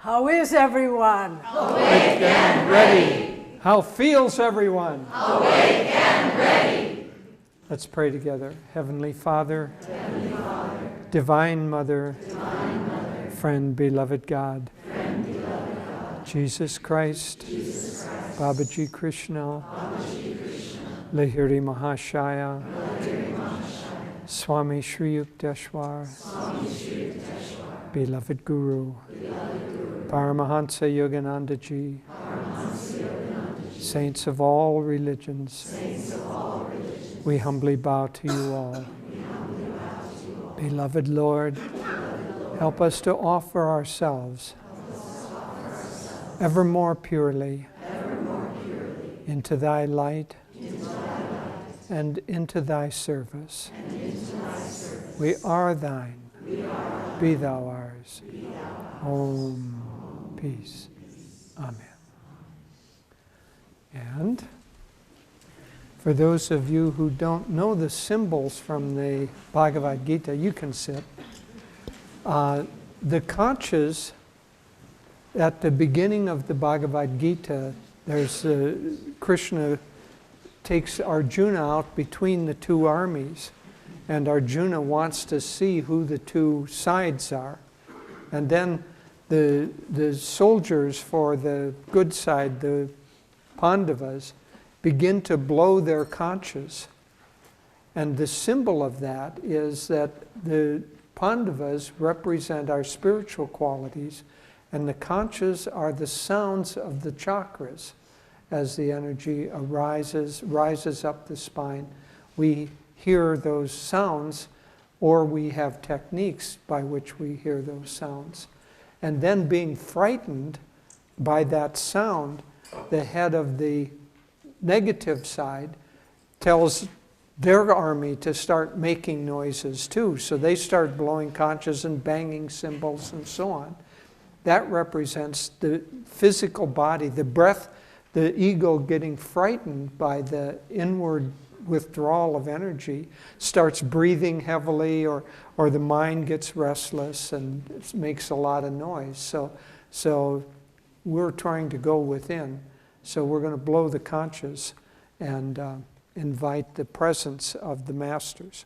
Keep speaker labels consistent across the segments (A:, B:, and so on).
A: How is everyone?
B: Awake and ready.
C: How feels everyone?
B: Awake and ready.
C: Let's pray together. Heavenly Father, Divine Mother, Friend, beloved God, Jesus Christ, Babaji Krishna, Lahiri Mahashaya, Swami Shri Yukteswar, beloved Guru, Paramahansa Yogananda Ji, saints of all religions, we humbly bow to you all. Beloved Lord, help us to offer ourselves ever more purely into thy light and into thy service. We are thine. Be thou ours. Om. Peace. Amen. And for those of you who don't know the symbols from the Bhagavad Gita, you can sit. The conchas at the beginning of the Bhagavad Gita, there's Krishna takes Arjuna out between the two armies, and Arjuna wants to see who the two sides are. And then the soldiers for the good side, the Pandavas, begin to blow their conchas. And the symbol of that is that the Pandavas represent our spiritual qualities, and the conchas are the sounds of the chakras. As the energy rises up the spine, we hear those sounds, or we have techniques by which we hear those sounds. And then being frightened by that sound, the head of the negative side tells their army to start making noises too. So they start blowing conchas and banging cymbals and so on. That represents the physical body, the breath, the ego getting frightened by the inward withdrawal of energy, starts breathing heavily, or the mind gets restless and it makes a lot of noise. So we're trying to go within. So we're going to blow the conchas and invite the presence of the masters.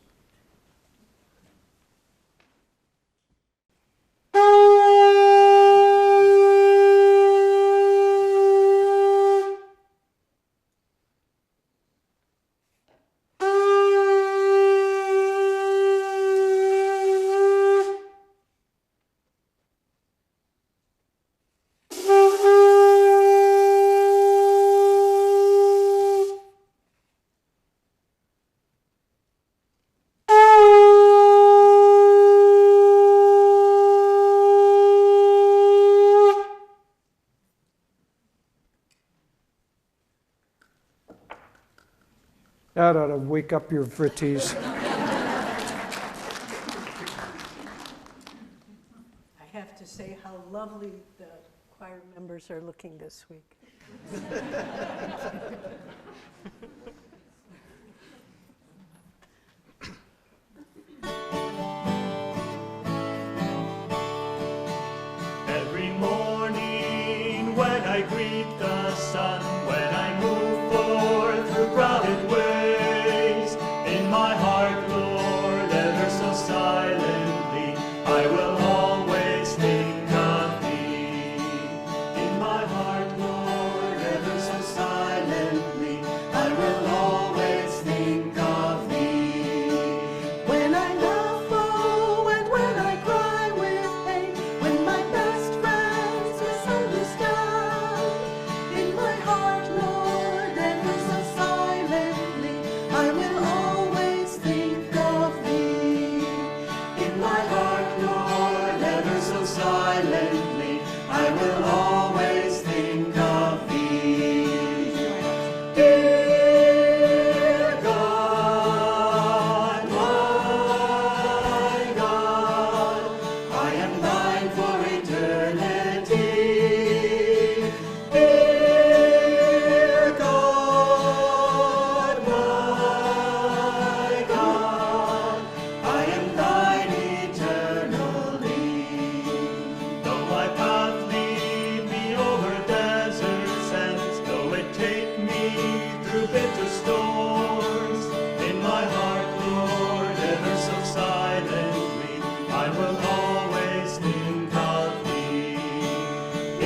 C: That ought to wake up your vrittis.
A: I have to say how lovely the choir members are looking this week.
D: Every morning when I greet the sun, when I move forth through crowded ways, in my heart, Lord, ever so silently, I will always think of Thee. In my heart, Lord, ever so silently, I will always think of Thee.
E: When I laugh, oh, and when I cry with pain, when my best friends misunderstand, in my heart, Lord, ever so silently, I will always think of Thee.
D: In my heart, Lord, ever so silently, I will always think of Thee. Dear God, my God, I am Thine for eternity. Dear God, my God, I am Thine eternally. Though my path leads I will always think of thee.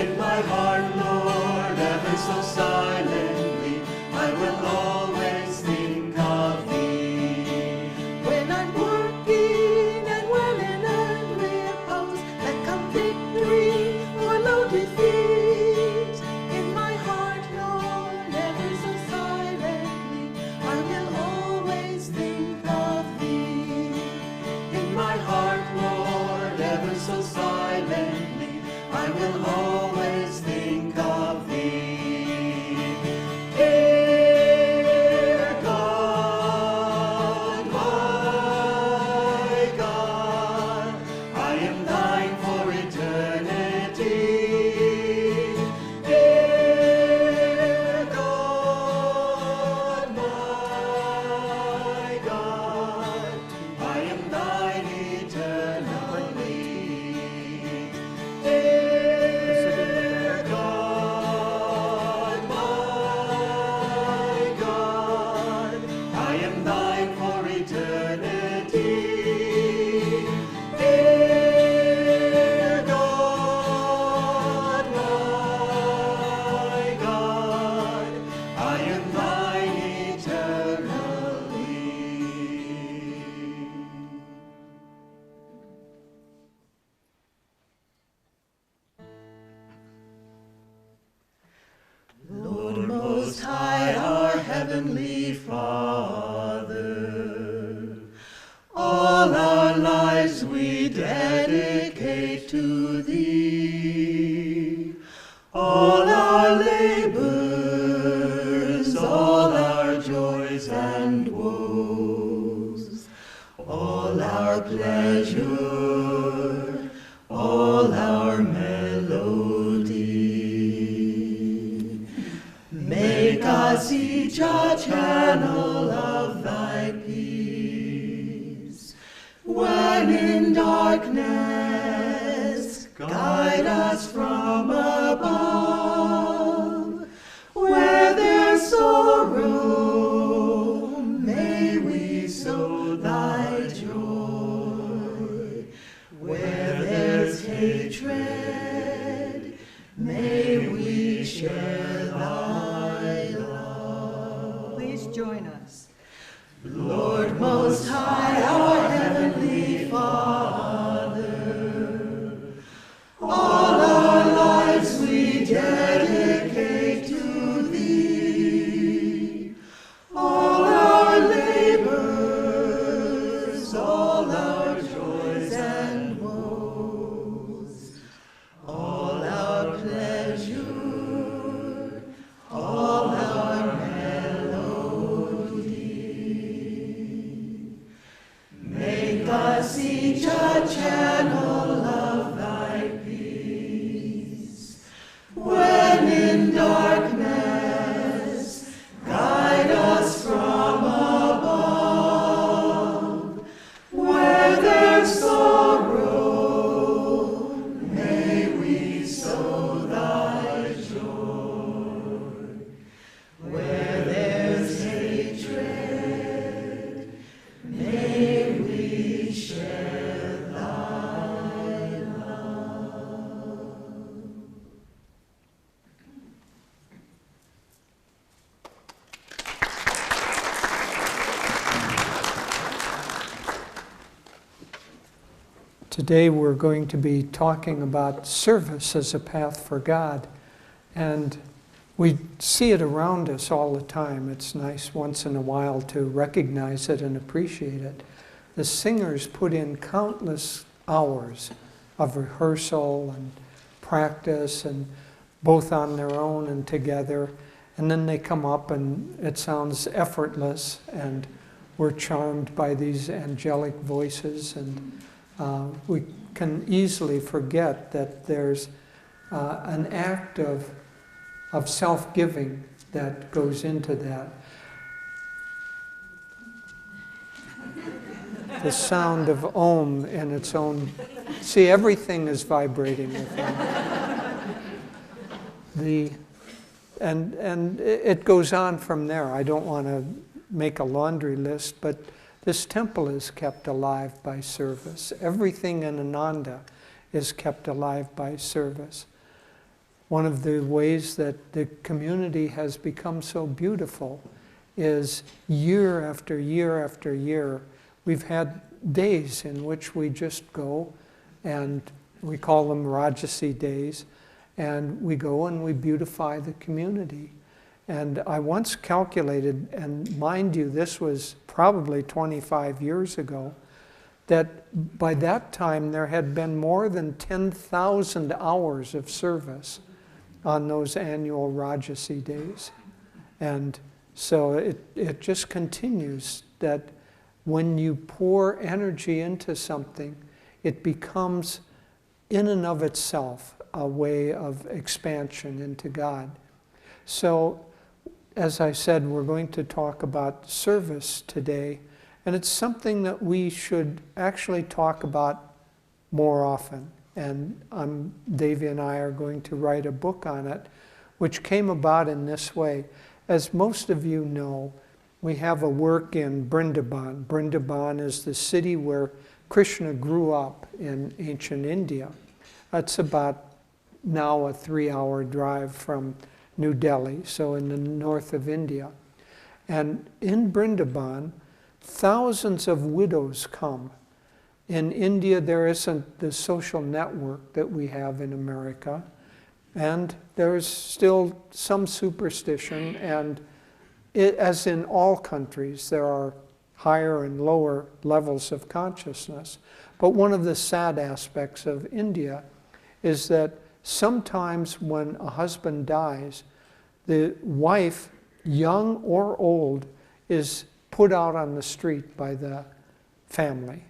D: In my heart, Lord, ever so silently, I will always think of thee.
E: When I'm working and well in earned repose, that come victory or low defeat. In my heart, Lord, ever so silently, I will always think of thee.
D: In my heart, Lord, ever so silently, I will always think of thee. Dear God, my God, I am thine for eternity. Dear God, my God, I am thine eternally. Dear God, my God, I am thine for eternity. Dear God, my God, I am thine eternally.
E: Lord Most High, our Heavenly Father, all our lives we dedicate to Thee. All our labors, all our joys and woes, all our pleasure, all our melody. Make us each a channel of Thy peace. When in darkness, guide us from above. Where there's sorrow, may we sow Thy joy. Where there's hatred, may we share Thy love.
A: Please join us.
E: Lord Most High, our Heavenly Father, all our lives we dedicate to Thee. All our labors, all our joys and woes, all our pleasure, all our melody. Make us each a channel of Thy peace. When in darkness, guide us from above. Where there's sorrow, may we sow Thy joy. Where there's hatred, may we share Thy love.
C: Today we're going to be talking about service as a path for God. And we see it around us all the time. It's nice once in a while to recognize it and appreciate it. The singers put in countless hours of rehearsal and practice, and both on their own and together. And then they come up and it sounds effortless, and we're charmed by these angelic voices, and we can easily forget that there's an act of self-giving that goes into that. The sound of Om in its own... See, everything is vibrating with Om. And it goes on from there. I don't want to make a laundry list, but This temple is kept alive by service. Everything in Ananda is kept alive by service. One of the ways that the community has become so beautiful is year after year after year, we've had days in which we just go, and we call them Rajasi days, and we go and we beautify the community. And I once calculated, and mind you, this was probably 25 years ago, that by that time there had been more than 10,000 hours of service on those annual Rajasi days. And so it just continues that when you pour energy into something, it becomes in and of itself a way of expansion into God. So, as I said, we're going to talk about service today, and it's something that we should actually talk about more often. And Devi and I are going to write a book on it, which came about in this way. As most of you know, we have a work in Vrindavan. Vrindavan is the city where Krishna grew up in ancient India. That's about now a 3-hour drive from New Delhi, so in the north of India. And in Vrindavan, thousands of widows come. In India, there isn't the social network that we have in America, and there's still some superstition, and as in all countries, there are higher and lower levels of consciousness. But one of the sad aspects of India is that sometimes when a husband dies, the wife, young or old, is put out on the street by the family.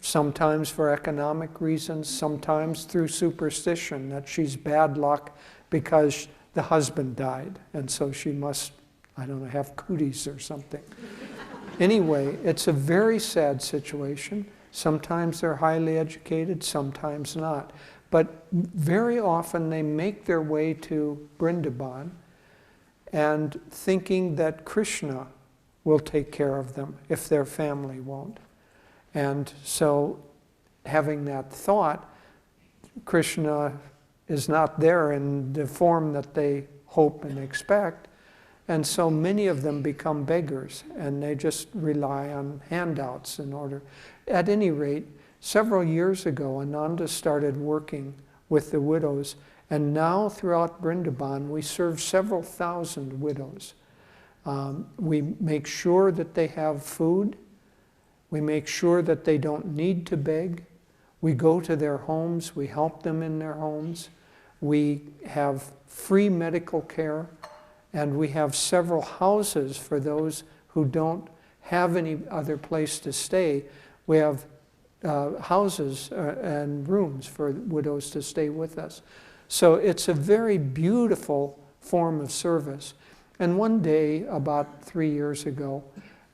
C: Sometimes for economic reasons, sometimes through superstition, that she's bad luck because the husband died, and so she must, I don't know, have cooties or something. Anyway, it's a very sad situation. Sometimes they're highly educated, sometimes not. But very often they make their way to Vrindavan and thinking that Krishna will take care of them if their family won't. And so having that thought, Krishna is not there in the form that they hope and expect, and so many of them become beggars, and they just rely on handouts in order. At any rate, several years ago, Ananda started working with the widows, and now throughout Vrindavan, we serve several thousand widows. We make sure that they have food. We make sure that they don't need to beg. We go to their homes. We help them in their homes. We have free medical care, and we have several houses for those who don't have any other place to stay. We have houses and rooms for widows to stay with us. So it's a very beautiful form of service. And one day, about 3 years ago,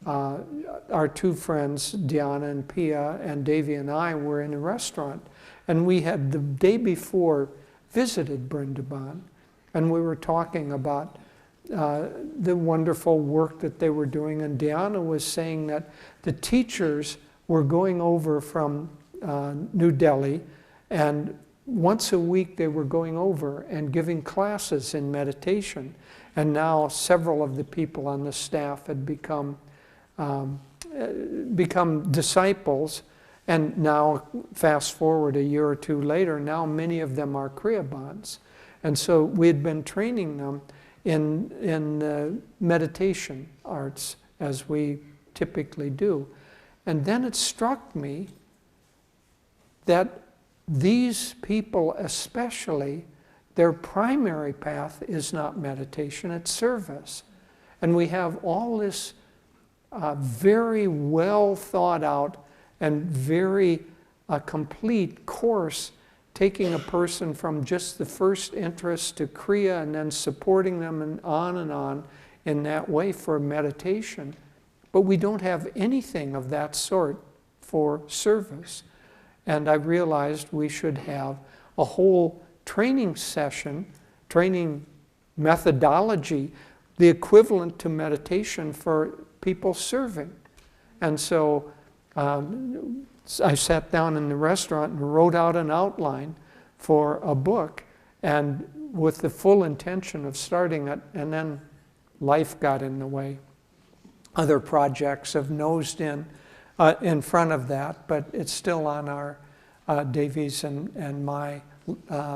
C: our two friends, Dhyana and Pia, and Devi and I were in a restaurant. And we had the day before visited Vrindavan. And we were talking about the wonderful work that they were doing. And Dhyana was saying that the teachers were going over from New Delhi, and once a week they were going over and giving classes in meditation. And now several of the people on the staff had become disciples, and now fast forward a year or two later, now many of them are Kriyabans. And so we had been training them in meditation arts, as we typically do. And then it struck me that these people especially, their primary path is not meditation, it's service. And we have all this very well thought out and very complete course, taking a person from just the first interest to Kriya and then supporting them and on in that way for meditation. But we don't have anything of that sort for service. And I realized we should have a whole training session, training methodology, the equivalent to meditation for people serving. And so I sat down in the restaurant and wrote out an outline for a book, and with the full intention of starting it, and then life got in the way. Other projects have nosed in front of that, but it's still on our Davies and my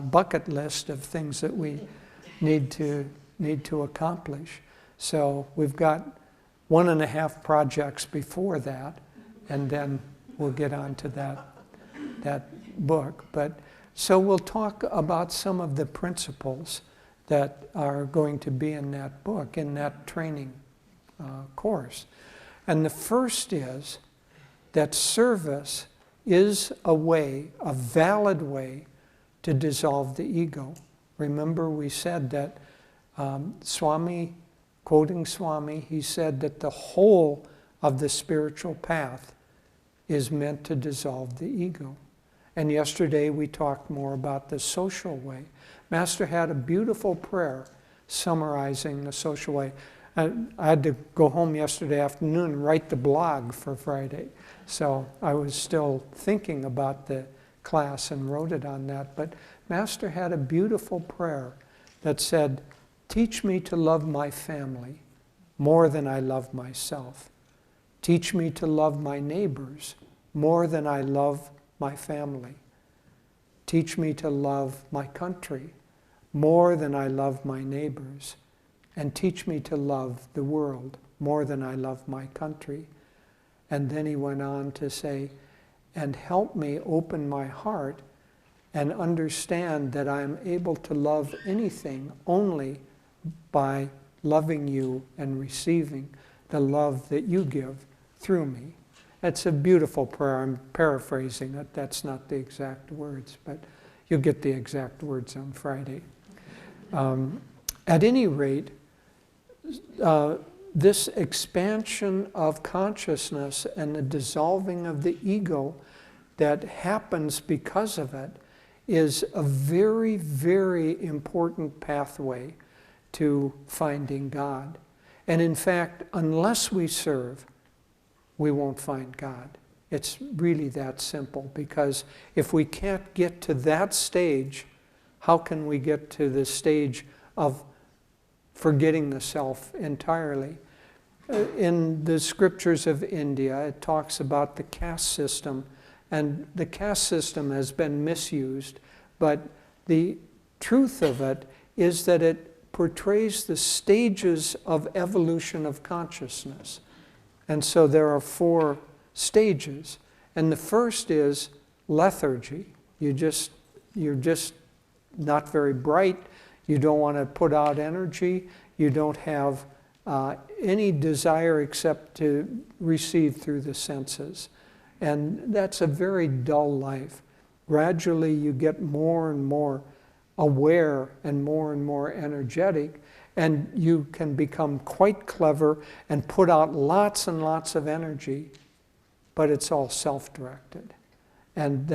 C: bucket list of things that we need to accomplish. So we've got 1.5 projects before that, and then we'll get on to that book. But so we'll talk about some of the principles that are going to be in that book, in that training course. And the first is that service is a way, a valid way, to dissolve the ego. Remember, we said that Swami, quoting Swami, he said that the whole of the spiritual path is meant to dissolve the ego. And yesterday we talked more about the social way. Master had a beautiful prayer summarizing the social way. I had to go home yesterday afternoon and write the blog for Friday. So I was still thinking about the class and wrote it on that. But Master had a beautiful prayer that said, "Teach me to love my family more than I love myself. Teach me to love my neighbors more than I love my family. Teach me to love my country more than I love my neighbors. And teach me to love the world more than I love my country." And then he went on to say, "And help me open my heart and understand that I am able to love anything only by loving you and receiving the love that you give through me." It's a beautiful prayer. I'm paraphrasing it. That's not the exact words, but you'll get the exact words on Friday. At any rate, this expansion of consciousness and the dissolving of the ego that happens because of it is a very, very important pathway to finding God. And in fact, unless we serve, we won't find God. It's really that simple, because if we can't get to that stage, how can we get to the stage of forgetting the self entirely? In the scriptures of India, it talks about the caste system, and the caste system has been misused, but the truth of it is that it portrays the stages of evolution of consciousness. And so there are 4 stages. And the first is lethargy. You're just not very bright. You don't want to put out energy. You don't have any desire except to receive through the senses. And that's a very dull life. Gradually you get more and more aware and more energetic, and you can become quite clever and put out lots and lots of energy, but it's all self-directed. And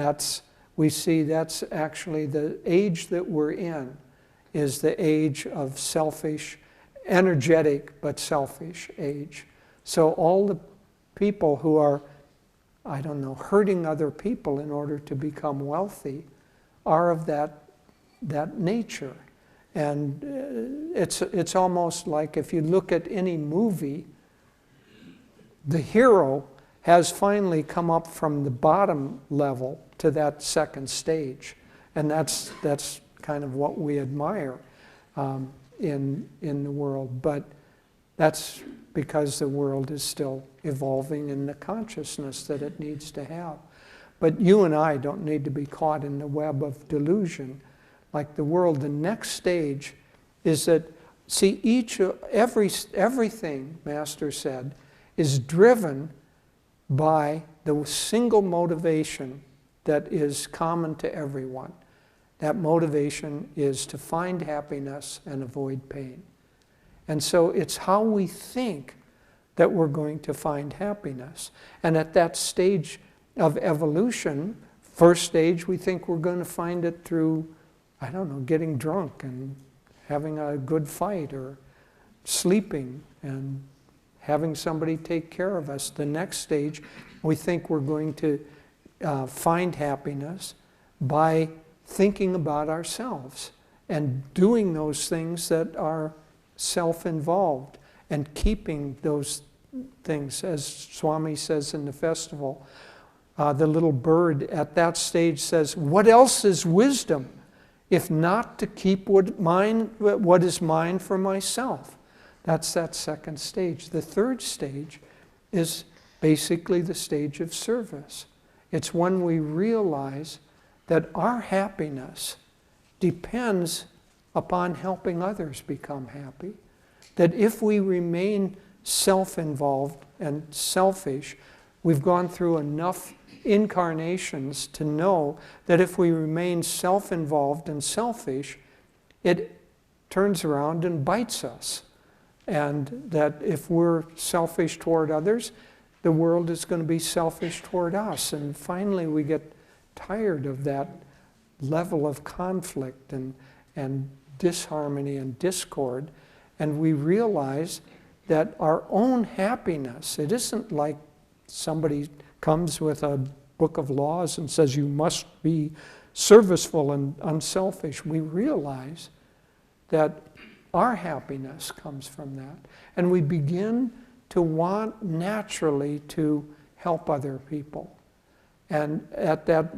C: we see that's actually the age that we're in, is the age of selfish, energetic but selfish age. So all the people who are, hurting other people in order to become wealthy are of that nature. And it's almost like if you look at any movie, the hero has finally come up from the bottom level to that second stage. And that's kind of what we admire in the world. But that's because the world is still evolving in the consciousness that it needs to have. But you and I don't need to be caught in the web of delusion like the world. The next stage is that, see, everything, Master said, is driven by the single motivation that is common to everyone. That motivation is to find happiness and avoid pain. And so it's how we think that we're going to find happiness. And at that stage of evolution, first stage, we think we're going to find it through, getting drunk and having a good fight, or sleeping and having somebody take care of us. The next stage, we think we're going to find happiness by thinking about ourselves and doing those things that are self-involved and keeping those things, as Swami says in the festival. The little bird at that stage says, what else is wisdom if not to keep what is mine for myself? That's that second stage. The third stage is basically the stage of service. It's when we realize that our happiness depends upon helping others become happy. That if we remain self-involved and selfish, we've gone through enough incarnations to know that if we remain self-involved and selfish, it turns around and bites us. And that if we're selfish toward others, the world is going to be selfish toward us. And finally we get tired of that level of conflict and disharmony and discord, and we realize that our own happiness, it isn't like somebody comes with a book of laws and says you must be serviceful and unselfish. We realize that our happiness comes from that, and we begin to want naturally to help other people. And at that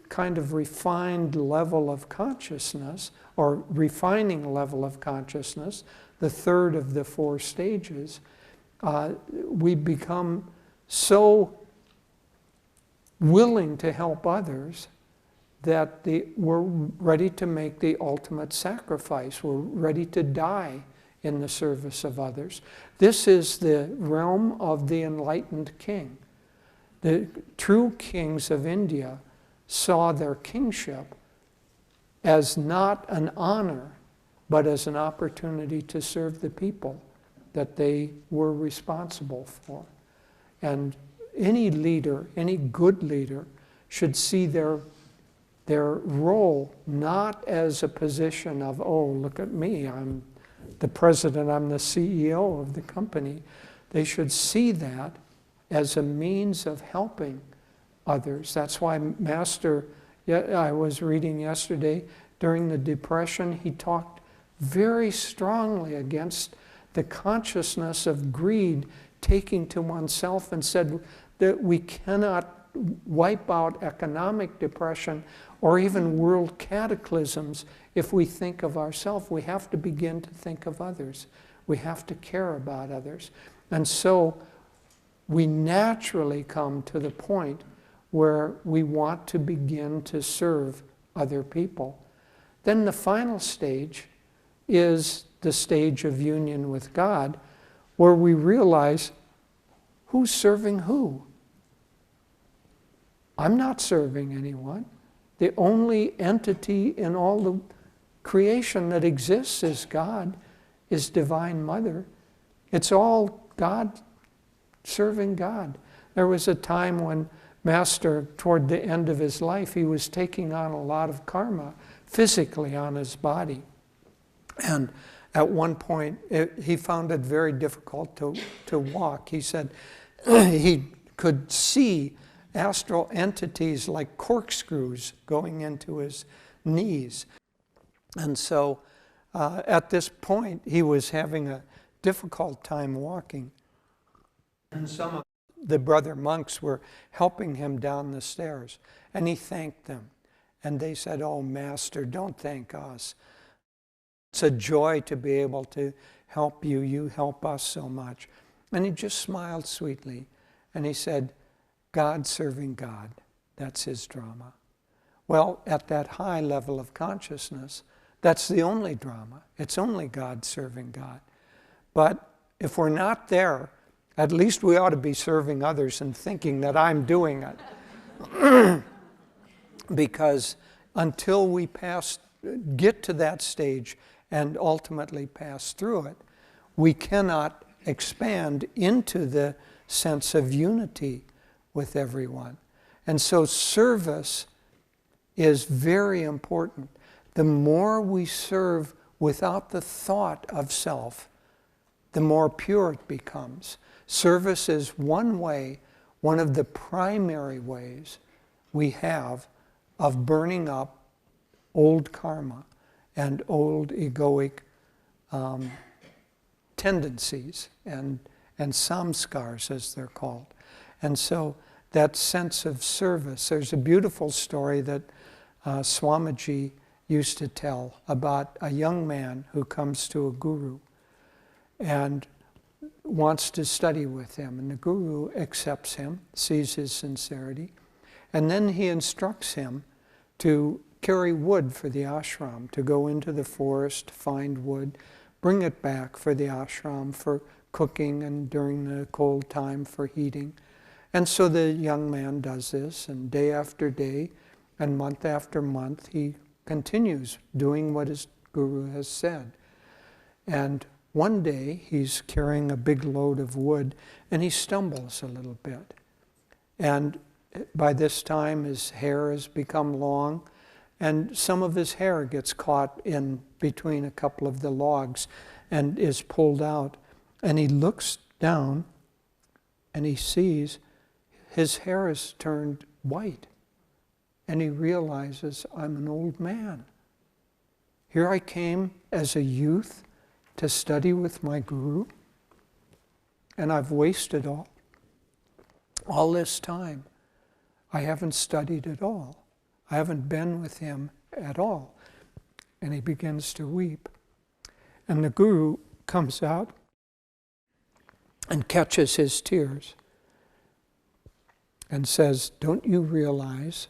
C: kind of refined level of consciousness, or refining level of consciousness, the third of the four stages, we become so willing to help others that we're ready to make the ultimate sacrifice. We're ready to die in the service of others. This is the realm of the enlightened king. The true kings of India saw their kingship as not an honor, but as an opportunity to serve the people that they were responsible for. And any leader, any good leader, should see their role not as a position of, oh, look at me, I'm the president, I'm the CEO of the company. They should see that as a means of helping others. That's why Master, I was reading yesterday, during the Depression, he talked very strongly against the consciousness of greed taking to oneself, and said that we cannot wipe out economic depression or even world cataclysms if we think of ourselves. We have to begin to think of others. We have to care about others. And so we naturally come to the point where we want to begin to serve other people. Then the final stage is the stage of union with God, where we realize who's serving who. I'm not serving anyone. The only entity in all the creation that exists is God, is Divine Mother. It's all God serving God. There was a time when Master, toward the end of his life, he was taking on a lot of karma physically on his body. And at one point, he found it very difficult to walk. He said he could see astral entities like corkscrews going into his knees. And so at this point, he was having a difficult time walking. And some of the brother monks were helping him down the stairs. And he thanked them. And they said, "Oh, Master, don't thank us. It's a joy to be able to help you. You help us so much." And he just smiled sweetly. And he said, God serving God, that's his drama. Well, at that high level of consciousness, that's the only drama. It's only God serving God. But if we're not there, at least we ought to be serving others and thinking that I'm doing it. Because until we get to that stage and ultimately pass through it, we cannot expand into the sense of unity with everyone. And so service is very important. The more we serve without the thought of self, the more pure it becomes. Service is one way, one of the primary ways we have of burning up old karma and old egoic tendencies and samskars, as they're called. And so that sense of service, there's a beautiful story that Swamiji used to tell about a young man who comes to a guru and wants to study with him. And the guru accepts him, sees his sincerity, and then he instructs him to carry wood for the ashram, to go into the forest, find wood, bring it back for the ashram for cooking and during the cold time for heating. And so the young man does this, and day after day and month after month he continues doing what his guru has said. And one day he's carrying a big load of wood and he stumbles a little bit. And by this time his hair has become long, and some of his hair gets caught in between a couple of the logs and is pulled out. And he looks down and he sees his hair has turned white. And he realizes, I'm an old man. Here I came as a youth to study with my guru, and I've wasted all this time. I haven't studied at all. I haven't been with him at all. And he begins to weep. And the guru comes out and catches his tears and says, don't you realize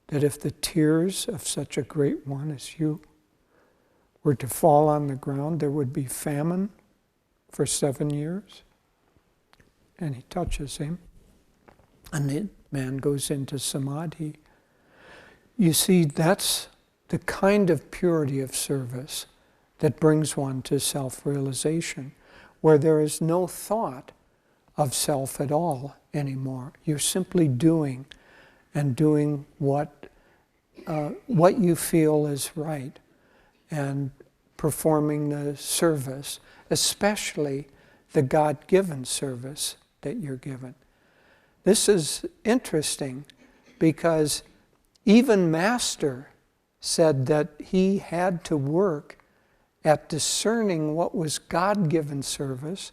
C: that if the tears of such a great one as you were to fall on the ground, there would be famine for 7 years? And he touches him, and the man goes into samadhi. You see, that's the kind of purity of service that brings one to self-realization, where there is no thought of self at all anymore. You're simply doing, and doing what you feel is right, and performing the service, especially the God-given service that you're given. This is interesting because even Master said that he had to work at discerning what was God-given service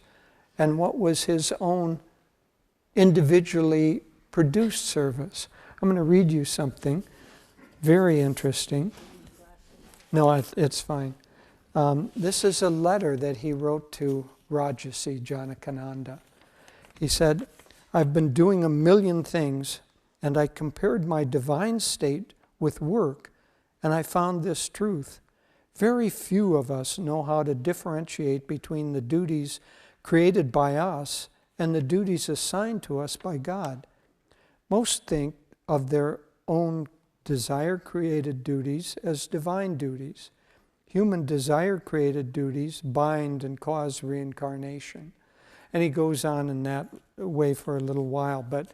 C: and what was his own individually produced service. I'm going to read you something very interesting. No, it's fine. This is a letter that he wrote to Rajasi Janakananda. He said, I've been doing a million things, and I compared my divine state with work, and I found this truth. Very few of us know how to differentiate between the duties created by us and the duties assigned to us by God. Most think of their own desire-created duties as divine duties. Human desire-created duties bind and cause reincarnation. And he goes on in that way for a little while, but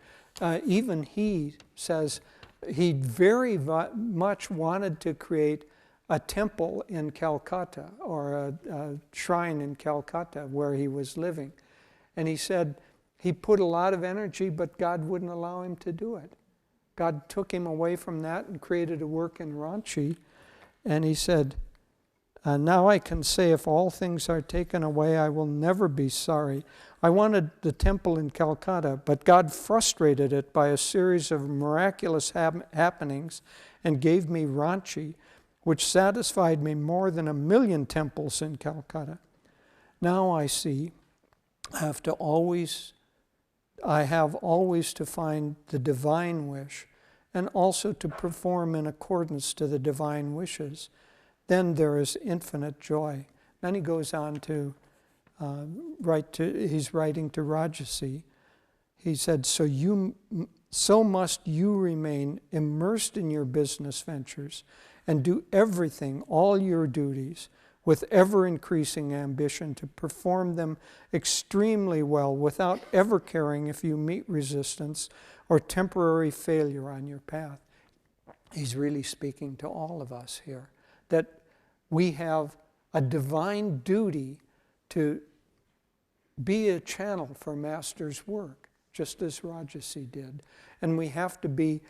C: even he says he very much wanted to create a temple in Calcutta, or a shrine in Calcutta where he was living. And he said he put a lot of energy, but God wouldn't allow him to do it. God took him away from that and created a work in Ranchi. And he said, now I can say if all things are taken away, I will never be sorry. I wanted the temple in Calcutta, but God frustrated it by a series of miraculous happenings and gave me Ranchi, which satisfied me more than 1 million temples in Calcutta. Now I see I have always to find the divine wish and also to perform in accordance to the divine wishes. Then there is infinite joy. Then he goes on to he's writing to Rajasi. He said, so must you remain immersed in your business ventures and do everything, all your duties, with ever-increasing ambition to perform them extremely well without ever caring if you meet resistance or temporary failure on your path. He's really speaking to all of us here, that we have a divine duty to be a channel for Master's work, just as Rajasi did. And we have to be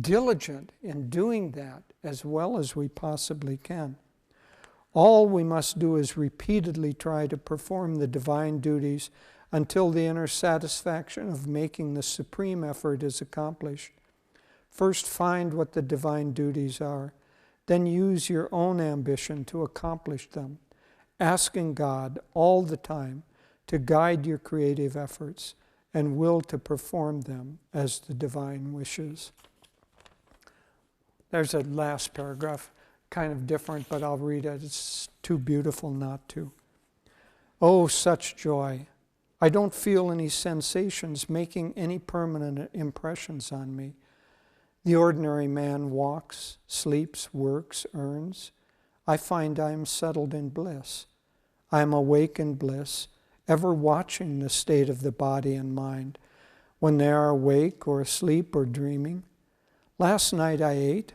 C: diligent in doing that as well as we possibly can. All we must do is repeatedly try to perform the divine duties until the inner satisfaction of making the supreme effort is accomplished. First, find what the divine duties are. Then use your own ambition to accomplish them, asking God all the time to guide your creative efforts and will to perform them as the divine wishes. There's a last paragraph, kind of different, but I'll read it. It's too beautiful not to. Oh, such joy! I don't feel any sensations making any permanent impressions on me. The ordinary man walks, sleeps, works, earns. I find I am settled in bliss. I am awake in bliss, ever watching the state of the body and mind, when they are awake or asleep or dreaming. Last night I ate,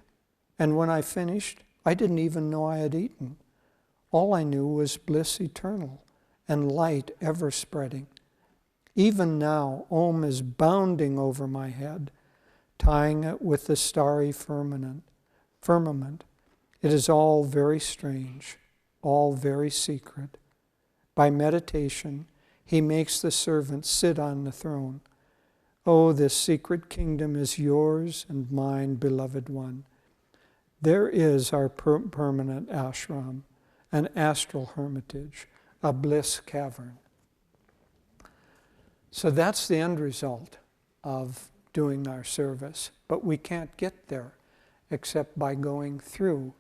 C: and when I finished, I didn't even know I had eaten. All I knew was bliss eternal and light ever spreading. Even now, Om is bounding over my head, tying it with the starry firmament. It is all very strange, all very secret. By meditation, he makes the servant sit on the throne. Oh, this secret kingdom is yours and mine, beloved one. There is our permanent ashram, an astral hermitage, a bliss cavern. So that's the end result of doing our service, but we can't get there except by going through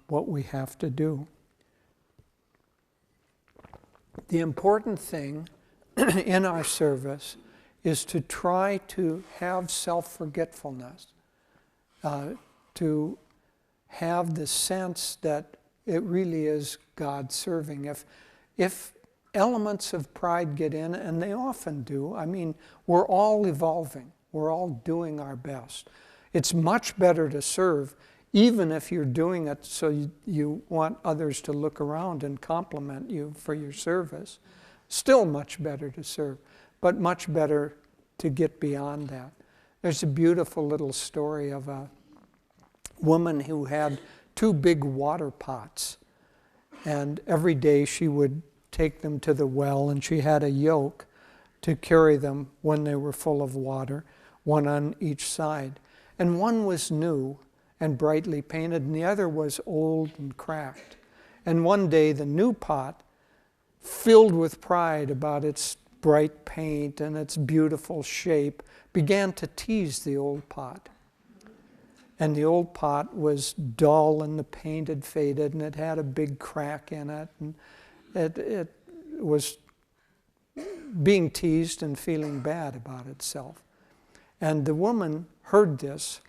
C: what we have to do. The important thing in our service is to try to have self-forgetfulness, to have the sense that it really is God serving. If elements of pride get in, and they often do, I mean, we're all evolving. We're all doing our best. It's much better to serve, even if you're doing it so you want others to look around and compliment you for your service. Still much better to serve, but much better to get beyond that. There's a beautiful little story of a woman who had 2 big water pots, and every day she would take them to the well, and she had a yoke to carry them when they were full of water, one on each side. And one was new and brightly painted, and the other was old and cracked. And one day the new pot, filled with pride about its bright paint and its beautiful shape, began to tease the old pot. And the old pot was dull and the paint had faded and it had a big crack in it, and it was being teased and feeling bad about itself. And the woman heard this,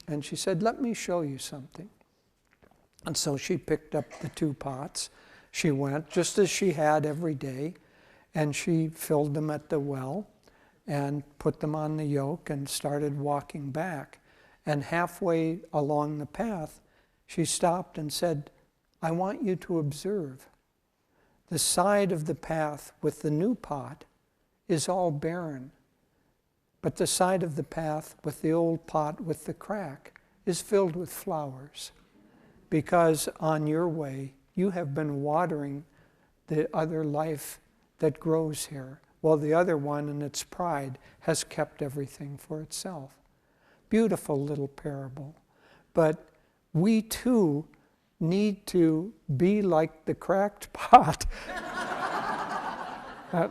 C: and she said, "Let me show you something." And so she picked up the 2 pots. She went, just as she had every day, and she filled them at the well and put them on the yoke and started walking back. And halfway along the path, she stopped and said, "I want you to observe. The side of the path with the new pot is all barren, but the side of the path with the old pot with the crack is filled with flowers, because on your way you have been watering the other life that grows here, while the other one in its pride has kept everything for itself." Beautiful little parable. But we too need to be like the cracked pot.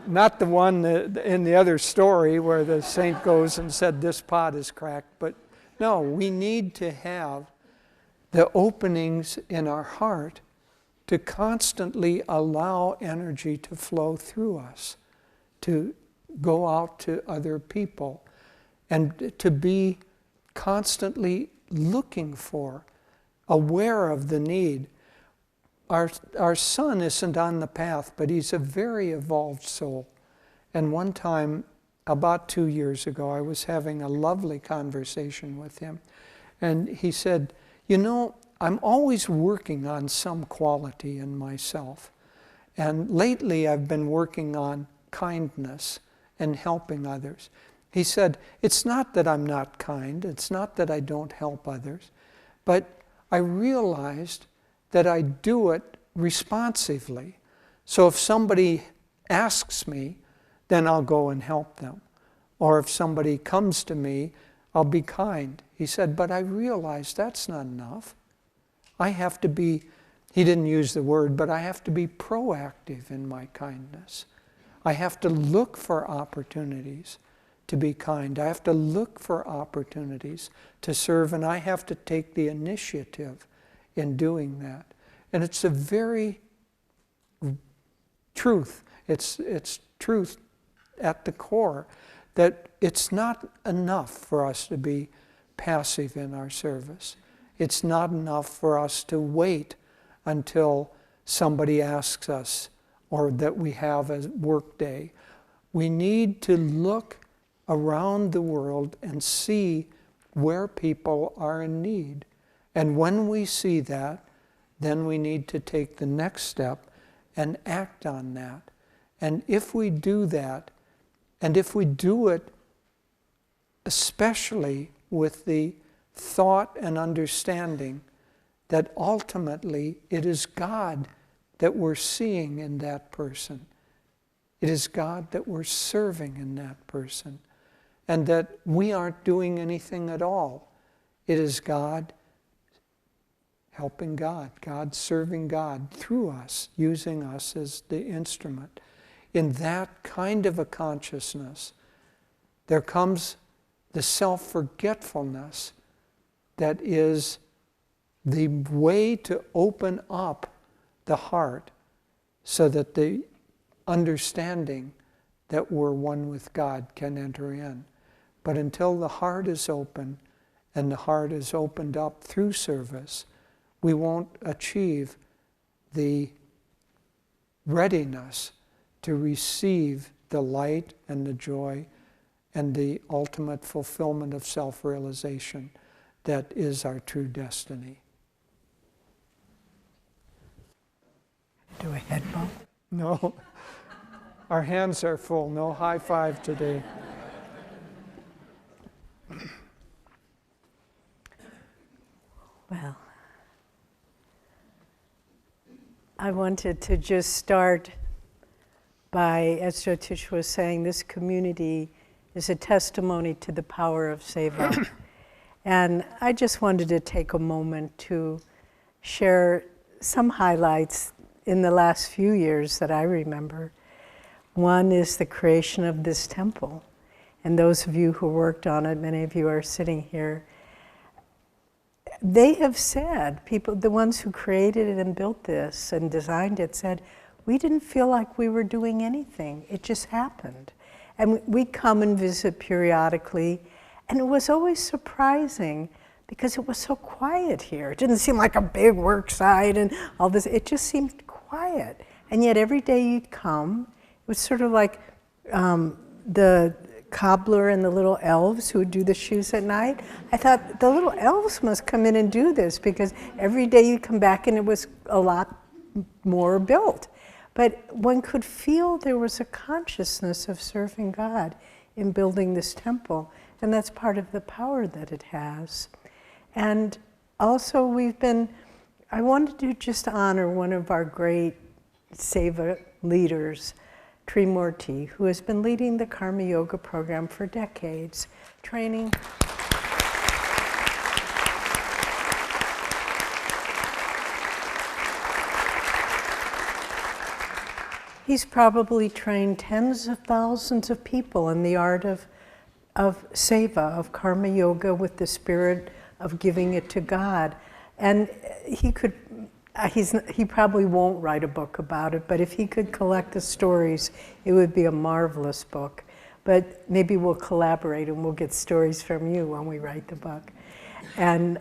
C: Not the one in the other story where the saint goes and said, "This pot is cracked." But no, we need to have the openings in our heart to constantly allow energy to flow through us, to go out to other people, and to be constantly looking for, aware of the need. Our son isn't on the path, but he's a very evolved soul. And one time, about 2 years ago, I was having a lovely conversation with him. And he said, "You know, I'm always working on some quality in myself. And lately I've been working on kindness and helping others. He said, it's not that I'm not kind, it's not that I don't help others, but I realized that I do it responsively. So if somebody asks me, then I'll go and help them. Or if somebody comes to me, I'll be kind. He said, but I realized that's not enough. I have to be, he didn't use the word, but I have to be proactive in my kindness. I have to look for opportunities to be kind. I have to look for opportunities to serve, and I have to take the initiative in doing that. And it's a very truth. It's truth at the core that it's not enough for us to be passive in our service. It's not enough for us to wait until somebody asks us or that we have a work day. We need to look around the world and see where people are in need. And when we see that, then we need to take the next step and act on that. And if we do that, and if we do it especially with the thought and understanding that ultimately it is God that we're seeing in that person. It is God that we're serving in that person. And that we aren't doing anything at all. It is God helping God, God serving God through us, using us as the instrument. In that kind of a consciousness, there comes the self-forgetfulness that is the way to open up the heart so that the understanding that we're one with God can enter in. But until the heart is open and the heart is opened up through service, we won't achieve the readiness to receive the light and the joy and the ultimate fulfillment of self-realization that is our true destiny.
A: Do a head bump?
C: No, our hands are full, no high five today.
A: Well, I wanted to just start by, as Jyotish was saying, this community is a testimony to the power of seva. And I just wanted to take a moment to share some highlights in the last few years that I remember. One is the creation of this temple. And those of you who worked on it, many of you are sitting here, they have said, people, the ones who created it and built this and designed it said, we didn't feel like we were doing anything. It just happened. And we come and visit periodically, and it was always surprising because it was so quiet here. It didn't seem like a big work site and all this. It just seemed quiet. And yet every day you'd come, it was sort of like the cobbler and the little elves who would do the shoes at night. I thought the little elves must come in and do this because every day you'd come back and it was a lot more built. But one could feel there was a consciousness of serving God in building this temple. And that's part of the power that it has. And also I wanted to just honor one of our great seva leaders, Trimurti, who has been leading the Karma Yoga program for decades, training. He's probably trained tens of thousands of people in the art of seva, of karma yoga, with the spirit of giving it to God. And he probably won't write a book about it, but if he could collect the stories, it would be a marvelous book. But maybe we'll collaborate and we'll get stories from you when we write the book. And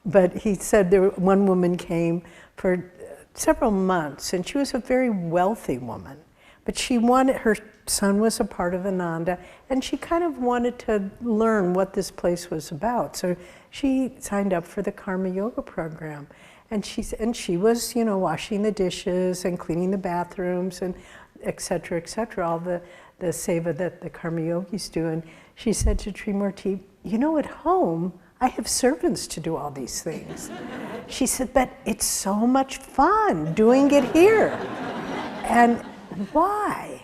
A: but he said one woman came for several months, and she was a very wealthy woman, But she wanted, her son was a part of Ananda, and she kind of wanted to learn what this place was about. So she signed up for the Karma Yoga program. And she was, you know, washing the dishes and cleaning the bathrooms and et cetera, all the seva that the Karma Yogis do. And she said to Trimurti, you know, at home, I have servants to do all these things. She said, but it's so much fun doing it here. And why?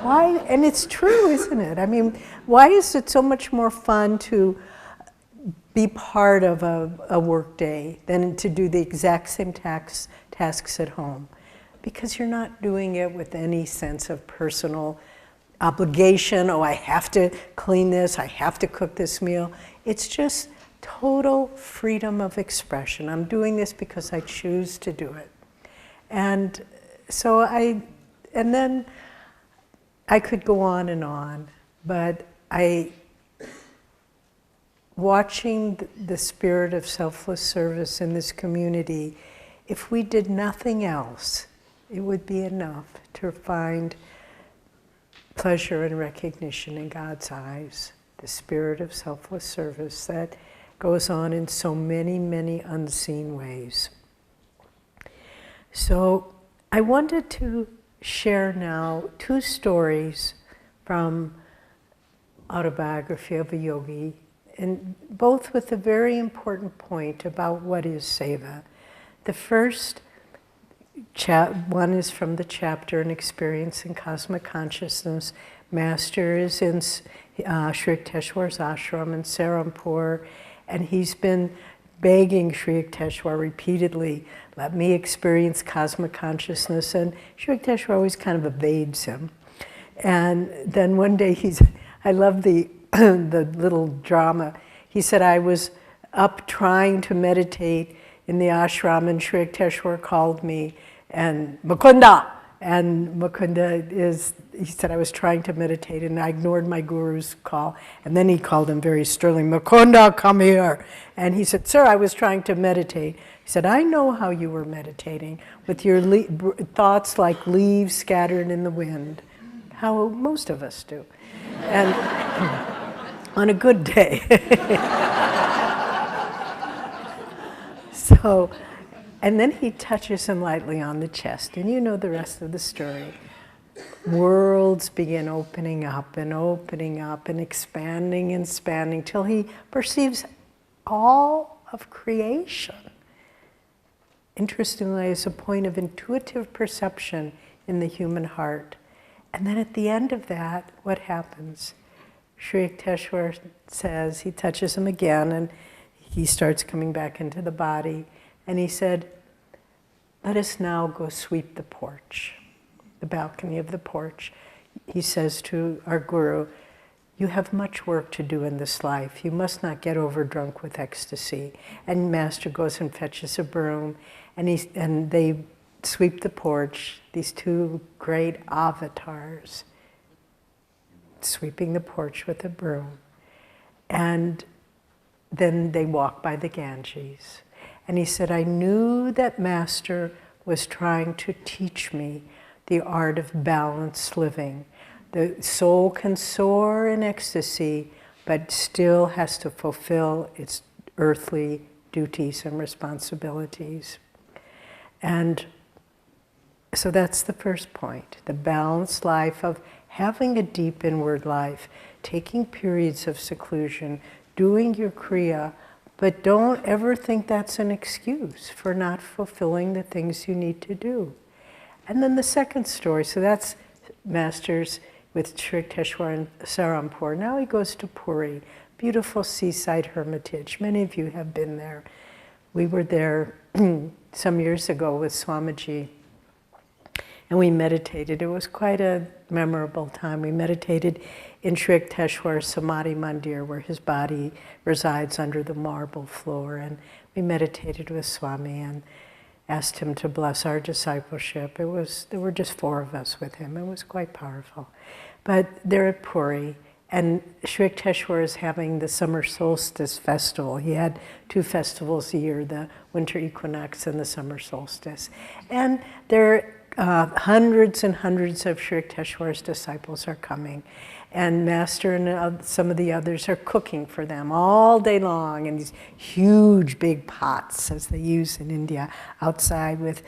A: Why? And it's true, isn't it? I mean, why is it so much more fun to be part of a work day than to do the exact same tasks at home? Because you're not doing it with any sense of personal obligation. Oh, I have to clean this, I have to cook this meal. It's just total freedom of expression. I'm doing this because I choose to do it. And so and then I could go on, but watching the spirit of selfless service in this community, if we did nothing else, it would be enough to find pleasure and recognition in God's eyes, the spirit of selfless service that goes on in so many, many unseen ways. So I wanted to share now 2 stories from Autobiography of a Yogi, and both with a very important point about what is seva. The first one is from the chapter An Experience in Cosmic Consciousness. Master is in Sri Yukteswar's ashram in Serampur, and he's been begging Sri Yukteswar repeatedly, let me experience cosmic consciousness, and Sri Yukteswar always kind of evades him. And then one day I love the the little drama. He said, I was up trying to meditate in the ashram, and Sri Yukteswar called me, and Mukunda! And Mukunda he said, I was trying to meditate, and I ignored my guru's call. And then he called him very sternly, Mukunda, come here. And he said, sir, I was trying to meditate. He said, I know how you were meditating, with your thoughts like leaves scattered in the wind, how most of us do. And on a good day. So, and then he touches him lightly on the chest, and you know the rest of the story. Worlds begin opening up and expanding till he perceives all of creation. Interestingly, as a point of intuitive perception in the human heart. And then at the end of that, what happens? Sri Yukteswar says, he touches him again, and he starts coming back into the body. And he said, let us now go sweep the porch, the balcony of the porch. He says to our guru, you have much work to do in this life. You must not get overdrunk with ecstasy. And Master goes and fetches a broom, and they sweep the porch, these 2 great avatars, sweeping the porch with a broom. And then they walk by the Ganges. And he said, I knew that Master was trying to teach me the art of balanced living. The soul can soar in ecstasy, but still has to fulfill its earthly duties and responsibilities. And so that's the first point, the balanced life of having a deep inward life, taking periods of seclusion, doing your kriya, but don't ever think that's an excuse for not fulfilling the things you need to do. And then the second story, so that's Masters with Sri Yukteswar in Serampur. Now he goes to Puri, beautiful seaside hermitage. Many of you have been there. We were there some years ago with Swamiji, and we meditated. It was quite a memorable time. We meditated in Sri Yukteswar's Samadhi Mandir, where his body resides under the marble floor. And we meditated with Swami and asked him to bless our discipleship. There were just 4 of us with him. It was quite powerful. But they're at Puri, and Sri Yukteswar is having the summer solstice festival. He had 2 festivals a year, the winter equinox and the summer solstice. And they're hundreds and hundreds of Sri Yukteswar's disciples are coming. And Master and some of the others are cooking for them all day long in these huge big pots, as they use in India, outside with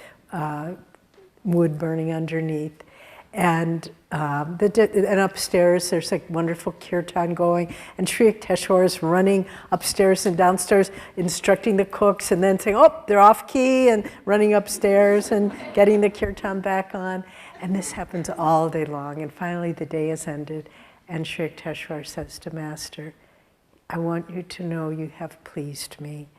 A: wood burning underneath. And upstairs there's like wonderful kirtan going, and Sri Yukteswar is running upstairs and downstairs instructing the cooks, and then saying, oh, they're off key, and running upstairs and getting the kirtan back on. And this happens all day long, and finally the day is ended, and Sri Yukteswar says to Master, I want you to know you have pleased me.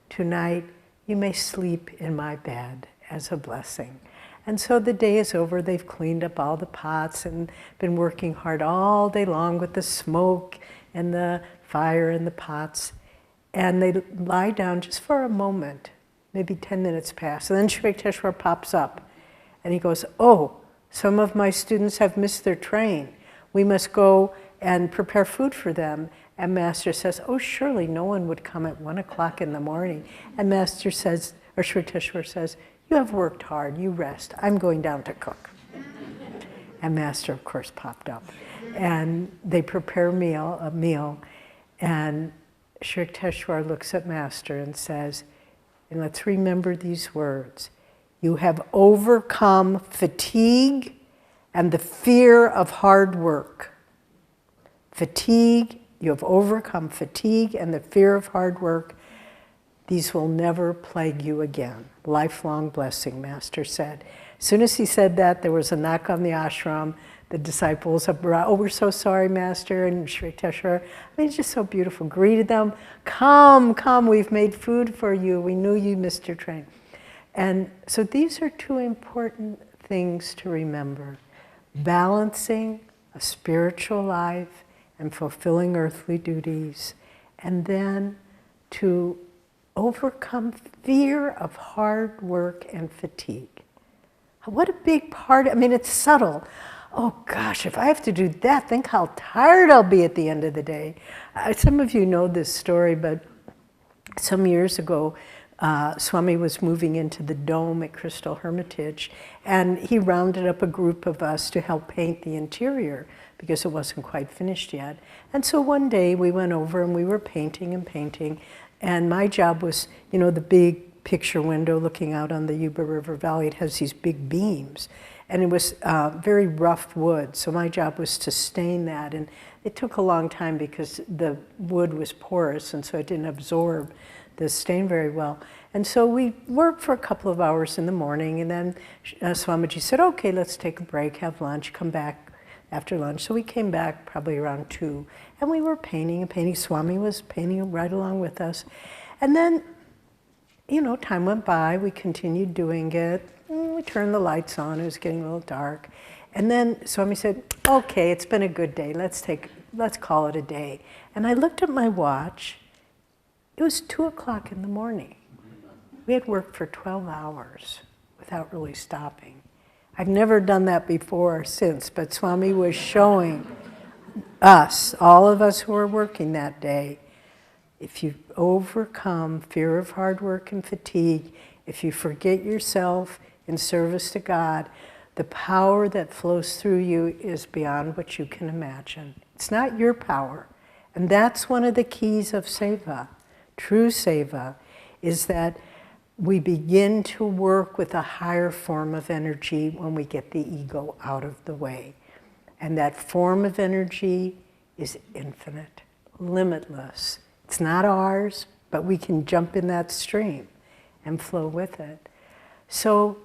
A: Tonight you may sleep in my bed as a blessing. And so the day is over. They've cleaned up all the pots and been working hard all day long with the smoke and the fire and the pots. And they lie down just for a moment, maybe 10 minutes pass. And then Sri Yukteswar pops up and he goes, oh, some of my students have missed their train. We must go and prepare food for them. And Master says, oh, surely no one would come at 1 o'clock in the morning. And Master says, or Sri Yukteswar says, you have worked hard, you rest. I'm going down to cook. And Master, of course, popped up. And they prepare a meal. And Sri Yukteswar looks at Master and says, and let's remember these words, you have overcome fatigue and the fear of hard work. Fatigue, you have overcome fatigue and the fear of hard work. These will never plague you again. Lifelong blessing, Master said. As soon as he said that, there was a knock on the ashram. The disciples, oh, we're so sorry, Master. And Sri Yukteswar, I mean, it's just so beautiful, greeted them. Come, come, we've made food for you. We knew you missed your train. And so these are two important things to remember. Balancing a spiritual life and fulfilling earthly duties. And then to overcome fear of hard work and fatigue. What a big part, I mean, it's subtle. Oh gosh, if I have to do that, think how tired I'll be at the end of the day. Some of you know this story, but some years ago, Swami was moving into the dome at Crystal Hermitage, and he rounded up a group of us to help paint the interior because it wasn't quite finished yet. And so one day we went over and we were painting and painting. And my job was, you know, the big picture window looking out on the Yuba River Valley. It has these big beams. And it was very rough wood. So my job was to stain that. And it took a long time because the wood was porous, and so it didn't absorb the stain very well. And so we worked for a couple of hours in the morning. And then Swamiji said, okay, let's take a break, have lunch, come back after lunch. So we came back probably around 2. And we were painting and painting. Swami was painting right along with us. And then, you know, time went by. We continued doing it. We turned the lights on. It was getting a little dark. And then Swami said, okay, it's been a good day. Let's call it a day. And I looked at my watch. It was 2 o'clock in the morning. We had worked for 12 hours without really stopping. I've never done that before or since, but Swami was showing us, all of us who were working that day, if you overcome fear of hard work and fatigue, if you forget yourself in service to God, the power that flows through you is beyond what you can imagine. It's not your power. And that's one of the keys of seva. True seva is that we begin to work with a higher form of energy when we get the ego out of the way. And that form of energy is infinite, limitless. It's not ours, but we can jump in that stream and flow with it. So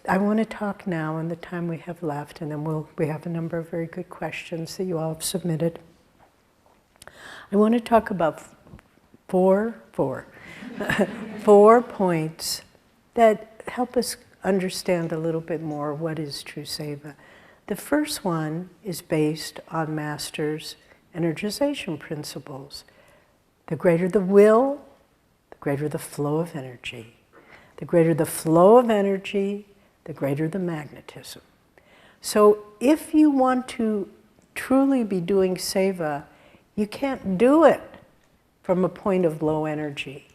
A: I want to talk now in the time we have left, and then we have a number of very good questions that you all have submitted. I want to talk about four points that help us understand a little bit more what is true seva. The first one is based on Master's energization principles. The greater the will, the greater the flow of energy. The greater the flow of energy, the greater the magnetism. So if you want to truly be doing seva, you can't do it from a point of low energy.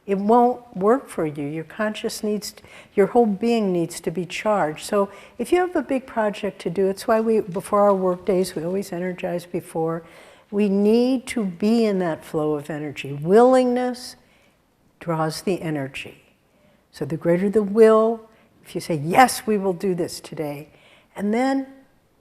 A: it won't work for you. Your conscious needs, your whole being needs to be charged. So if you have a big project to do, it's why we, before our work days, we always energize before. We need to be in that flow of energy. Willingness draws the energy. So the greater the will, if you say, yes, we will do this today, and then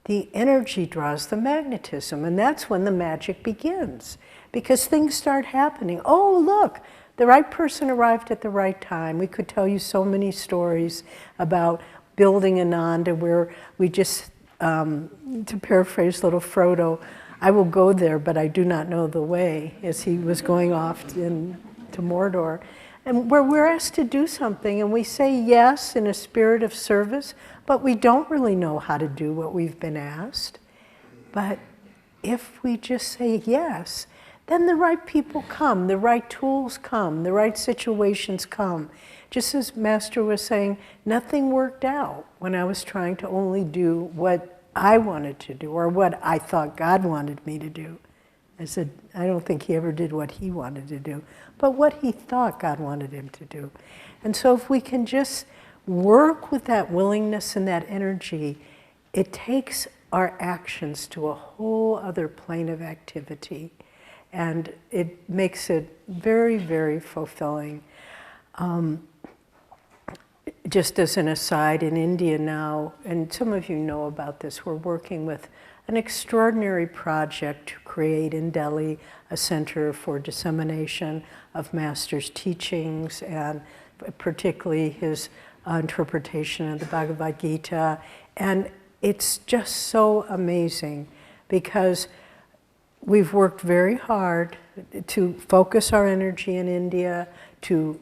A: the energy draws the magnetism, and that's when the magic begins. Because things start happening. Oh, look, the right person arrived at the right time. We could tell you so many stories about building Ananda where we just, to paraphrase little Frodo, I will go there, but I do not know the way, as he was going off to Mordor. And where we're asked to do something, and we say yes in a spirit of service, but we don't really know how to do what we've been asked. But if we just say yes, then the right people come, the right tools come, the right situations come. Just as Master was saying, nothing worked out when I was trying to only do what I wanted to do, or what I thought God wanted me to do. I said, I don't think he ever did what he wanted to do, but what he thought God wanted him to do. And so if we can just work with that willingness and that energy, it takes our actions to a whole other plane of activity. And it makes it very, very fulfilling. Just as an aside, in India now, and some of you know about this, we're working with an extraordinary project to create in Delhi a center for dissemination of Master's teachings, and particularly his interpretation of the Bhagavad Gita. And it's just so amazing because we've worked very hard to focus our energy in India, to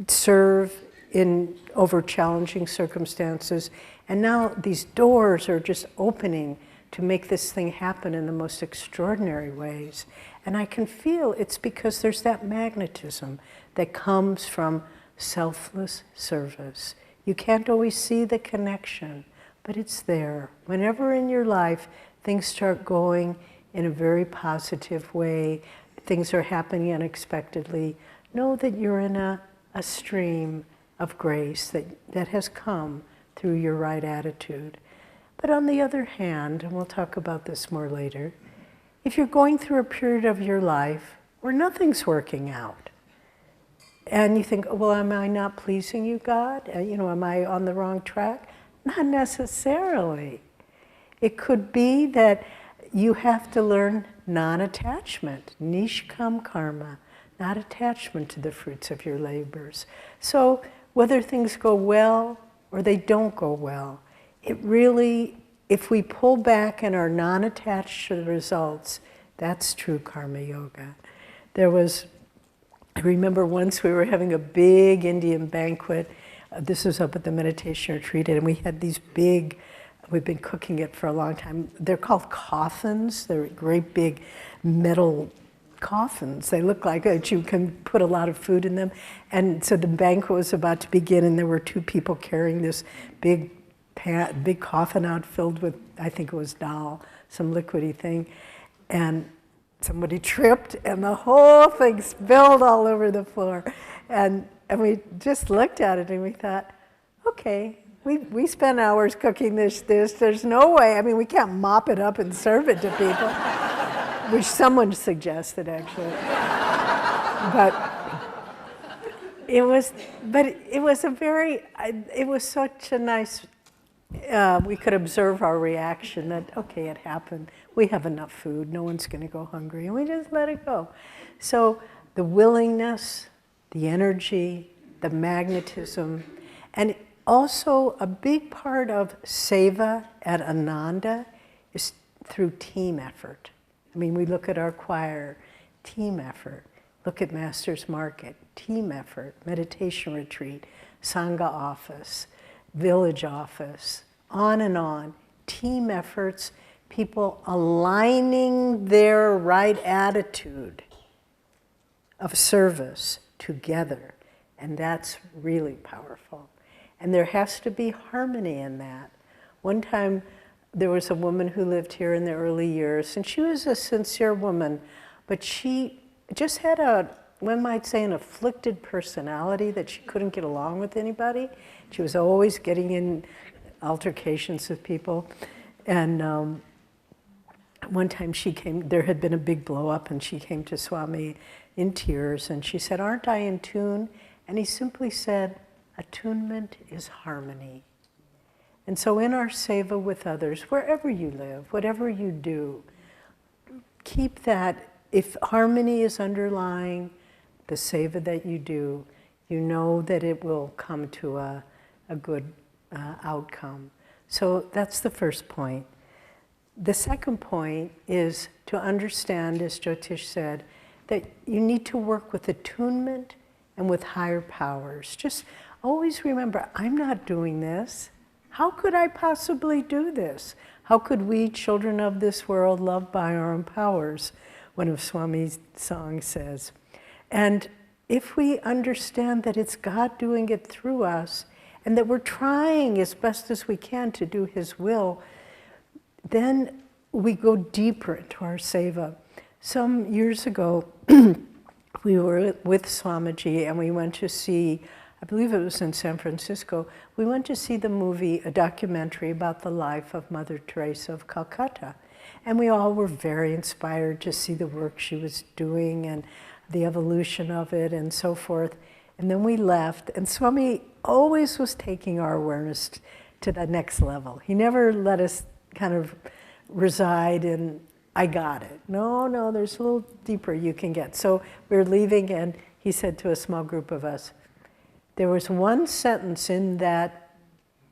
A: serve in over challenging circumstances. And now these doors are just opening to make this thing happen in the most extraordinary ways. And I can feel it's because there's that magnetism that comes from selfless service. You can't always see the connection, but it's there. Whenever in your life things start going in a very positive way, things are happening unexpectedly, know that you're in a stream of grace that has come through your right attitude. But on the other hand, and we'll talk about this more later, if you're going through a period of your life where nothing's working out, and you think, well, am I not pleasing you, God? Am I on the wrong track? Not necessarily. It could be that you have to learn non-attachment, nishkam karma, not attachment to the fruits of your labors. So whether things go well or they don't go well, it really, if we pull back and are non-attached to the results, that's true karma yoga. I remember once we were having a big Indian banquet. This was up at the meditation retreat, and we had these big, we've been cooking it for a long time. They're called coffins. They're great big metal coffins. They look like that you can put a lot of food in them. And so the banquet was about to begin, and there were two people carrying this big coffin out filled with, I think it was dal, some liquidy thing. And somebody tripped, and the whole thing spilled all over the floor. And we just looked at it, and we thought, okay, we spent hours cooking this. There's no way. I mean, we can't mop it up and serve it to people, which someone suggested, actually. It was such a nice, we could observe our reaction that, okay, it happened. We have enough food. No one's going to go hungry. And we just let it go. So the willingness, the energy, the magnetism, and also a big part of seva at Ananda is through team effort. I mean, we look at our choir, team effort. Look at Master's Market, team effort, meditation retreat, Sangha office, village office, on, team efforts, people aligning their right attitude of service together. And that's really powerful. And there has to be harmony in that. One time, there was a woman who lived here in the early years, and she was a sincere woman, but she just had one might say, an afflicted personality, that she couldn't get along with anybody. She was always getting in altercations with people. And one time she came, there had been a big blow up, and she came to Swami in tears, and she said, "Aren't I in tune?" And he simply said, "Attunement is harmony." And so in our seva with others, wherever you live, whatever you do, keep that. If harmony is underlying the seva that you do, you know that it will come to a good outcome. So that's the first point. The second point is to understand, as Jyotish said, that you need to work with attunement and with higher powers. Just always remember, I'm not doing this. How could I possibly do this? How could we, children of this world, loved by our own powers? One of Swami's songs says. And if we understand that it's God doing it through us, and that we're trying as best as we can to do His will, then we go deeper into our seva. Some years ago, we were with Swamiji, and we went to see, I believe it was in San Francisco, we went to see the movie, a documentary about the life of Mother Teresa of Calcutta. And we all were very inspired to see the work she was doing and the evolution of it and so forth. And then we left, and Swami always was taking our awareness to the next level. He never let us kind of reside in, I got it. No, there's a little deeper you can get. So we were leaving, and he said to a small group of us, there was one sentence in that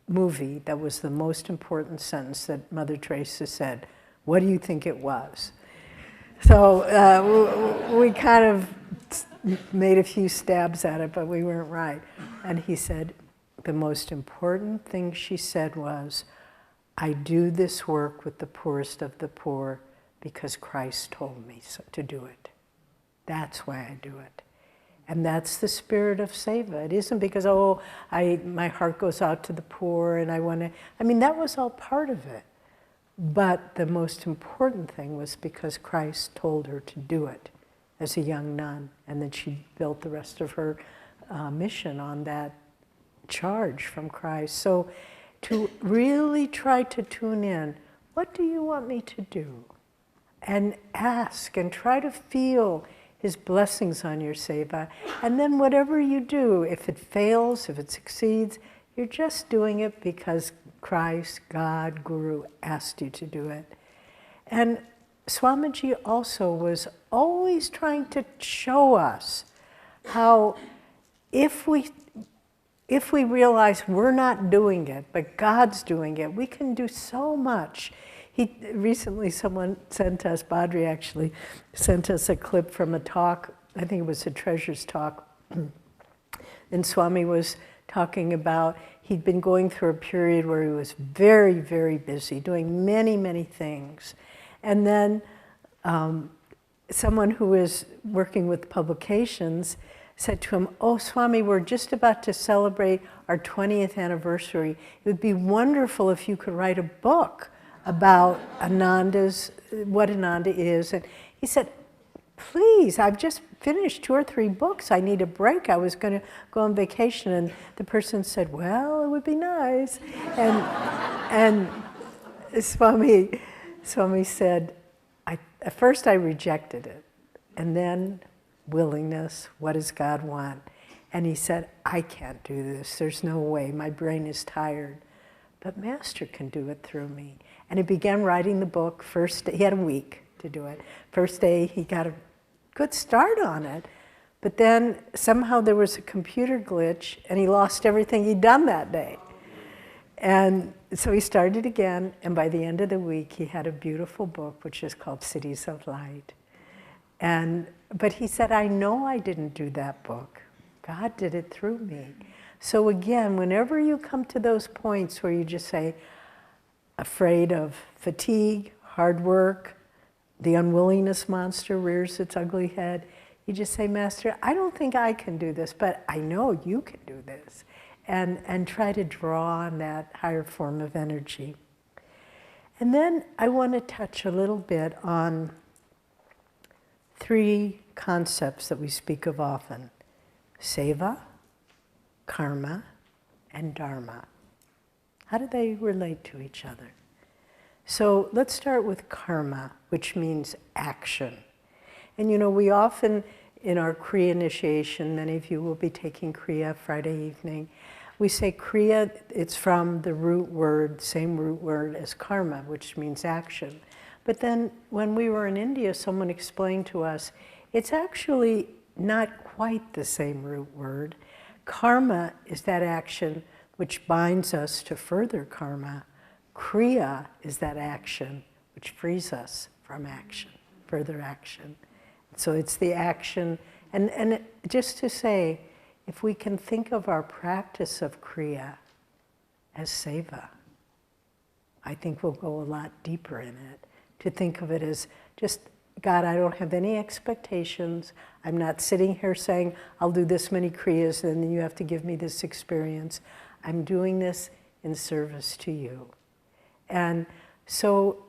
A: movie that was the most important sentence that Mother Teresa said. What do you think it was? So we kind of made a few stabs at it, but we weren't right. And he said, the most important thing she said was, I do this work with the poorest of the poor because Christ told me so, to do it. That's why I do it. And that's the spirit of seva. It isn't because, my heart goes out to the poor and I want to, that was all part of it. But the most important thing was because Christ told her to do it as a young nun. And then she built the rest of her mission on that charge from Christ. So to really try to tune in, what do you want me to do? And ask and try to feel His blessings on your seva. And then whatever you do, if it fails, if it succeeds, you're just doing it because Christ, God, Guru asked you to do it. And Swamiji also was always trying to show us how if we realize we're not doing it, but God's doing it, we can do so much. Recently someone sent us, Badri actually, sent us a clip from a talk, I think it was a Treasures talk, and Swami was talking about, he'd been going through a period where he was very, very busy, doing many, many things. And then someone who was working with publications said to him, "Oh, Swami, we're just about to celebrate our 20th anniversary. It would be wonderful if you could write a book about what Ananda is." And he said, "Please, I've just finished 2 or 3 books. I need a break. I was going to go on vacation." And the person said, "Well, it would be nice." And Swami said, at first I rejected it. And then willingness, what does God want? And he said, I can't do this. There's no way. My brain is tired. But Master can do it through me. And he began writing the book. First, he had a week to do it. First day, he got a good start on it. But then somehow there was a computer glitch, and he lost everything he'd done that day. And so he started again, and by the end of the week, he had a beautiful book, which is called Cities of Light. But he said, I know I didn't do that book. God did it through me. So again, whenever you come to those points where you just say, afraid of fatigue, hard work, the unwillingness monster rears its ugly head, you just say, Master, I don't think I can do this, but I know you can do this. And try to draw on that higher form of energy. And then I want to touch a little bit on three concepts that we speak of often: seva, karma, and dharma. How do they relate to each other? So let's start with karma, which means action. And you know, we often, in our Kriya initiation, many of you will be taking Kriya Friday evening, we say Kriya, it's from the root word, same root word as karma, which means action. But then when we were in India, someone explained to us, it's actually not quite the same root word. Karma is that action which binds us to further karma. Kriya is that action which frees us from action, further action. So it's the action, and just to say, if we can think of our practice of Kriya as seva, I think we'll go a lot deeper in it. To think of it as just, God, I don't have any expectations. I'm not sitting here saying, I'll do this many Kriyas and then you have to give me this experience. I'm doing this in service to you. And so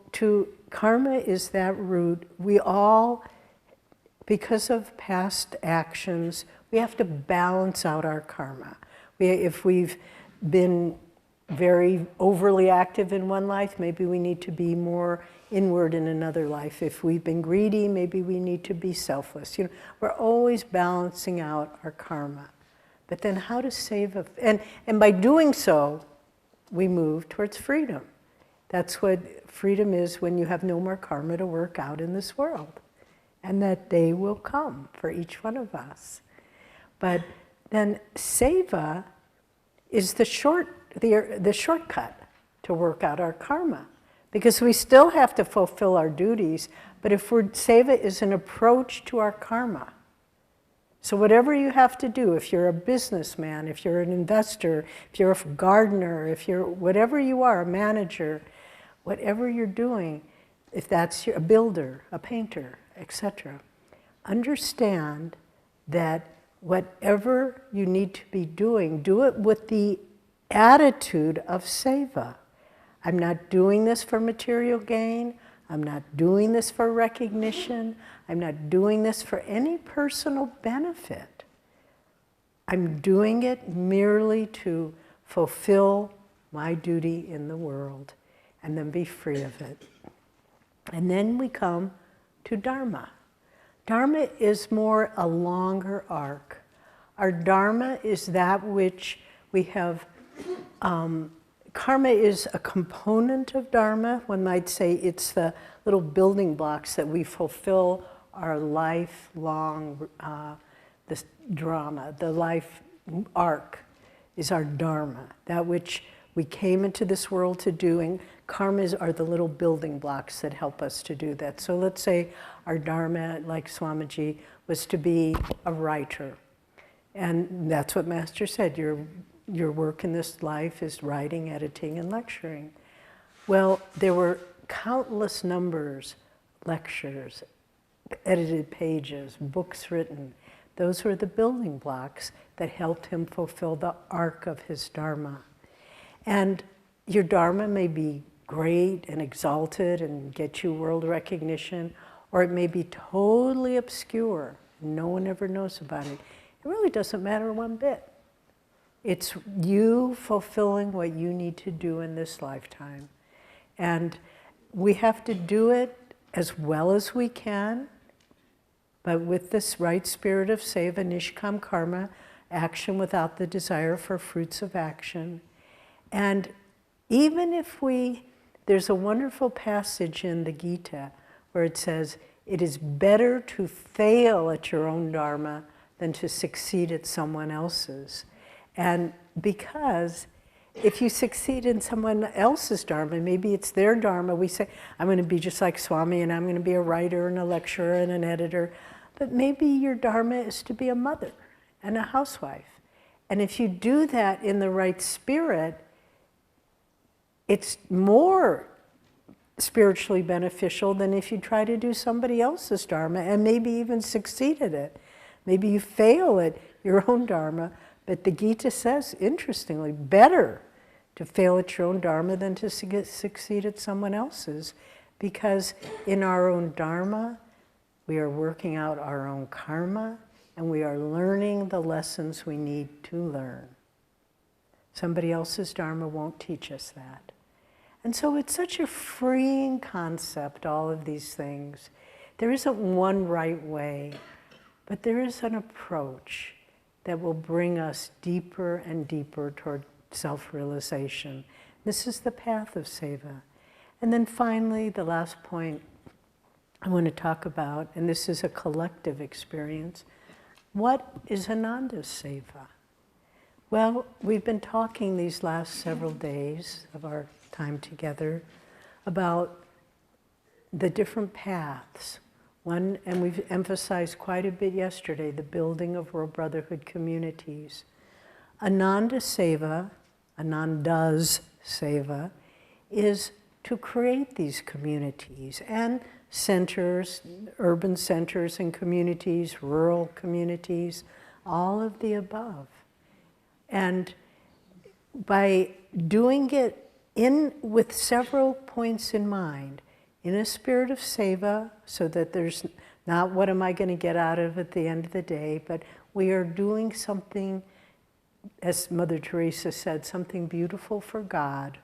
A: karma is that root. We all, because of past actions, we have to balance out our karma. If we've been very overly active in one life, maybe we need to be more inward in another life. If we've been greedy, maybe we need to be selfless. You know, we're always balancing out our karma. But then how to save and by doing so, we move towards freedom. That's what freedom is, when you have no more karma to work out in this world. And that day will come for each one of us. But then seva is the shortcut to work out our karma. Because we still have to fulfill our duties, but seva is an approach to our karma. So whatever you have to do, if you're a businessman, if you're an investor, if you're a gardener, if you're whatever you are, a manager, whatever you're doing, if that's a builder, a painter, etc., understand that whatever you need to be doing, do it with the attitude of seva. I'm not doing this for material gain. I'm not doing this for recognition. I'm not doing this for any personal benefit. I'm doing it merely to fulfill my duty in the world and then be free of it. And then we come to dharma. Dharma is more a longer arc. Our dharma is that which we have. Karma is a component of dharma. One might say it's the little building blocks that we fulfill our lifelong this drama. The life arc is our dharma, that which we came into this world to do, and karmas are the little building blocks that help us to do that. So let's say our dharma, like Swamiji, was to be a writer. And that's what Master said, your work in this life is writing, editing, and lecturing. Well, there were countless numbers, lectures, edited pages, books written. Those were the building blocks that helped him fulfill the arc of his dharma. And your dharma may be great and exalted and get you world recognition, or it may be totally obscure. No one ever knows about it. It really doesn't matter one bit. It's you fulfilling what you need to do in this lifetime. And we have to do it as well as we can, but with this right spirit of seva, nishkam karma, action without the desire for fruits of action. And even if there's a wonderful passage in the Gita where it says, it is better to fail at your own dharma than to succeed at someone else's. And because if you succeed in someone else's dharma, maybe it's their dharma, we say, I'm going to be just like Swami and I'm going to be a writer and a lecturer and an editor. But maybe your dharma is to be a mother and a housewife. And if you do that in the right spirit, it's more spiritually beneficial than if you try to do somebody else's dharma and maybe even succeed at it. Maybe you fail at your own dharma, but the Gita says, interestingly, better to fail at your own dharma than to succeed at someone else's, because in our own dharma, We are working out our own karma, and we are learning the lessons we need to learn. Somebody else's dharma won't teach us that. And so it's such a freeing concept, all of these things. There isn't one right way, but there is an approach that will bring us deeper and deeper toward self-realization. This is the path of seva. And then finally, the last point I want to talk about, and this is a collective experience, what is Ananda's seva? Well, we've been talking these last several days of our time together about the different paths. One, and we've emphasized quite a bit yesterday, the building of world brotherhood communities. Ananda's seva, is to create these communities and centers, urban centers and communities, rural communities, all of the above. And by doing it with several points in mind, in a spirit of seva, so that there's not what am I going to get out of it at the end of the day, but we are doing something, as Mother Teresa said, something beautiful for God,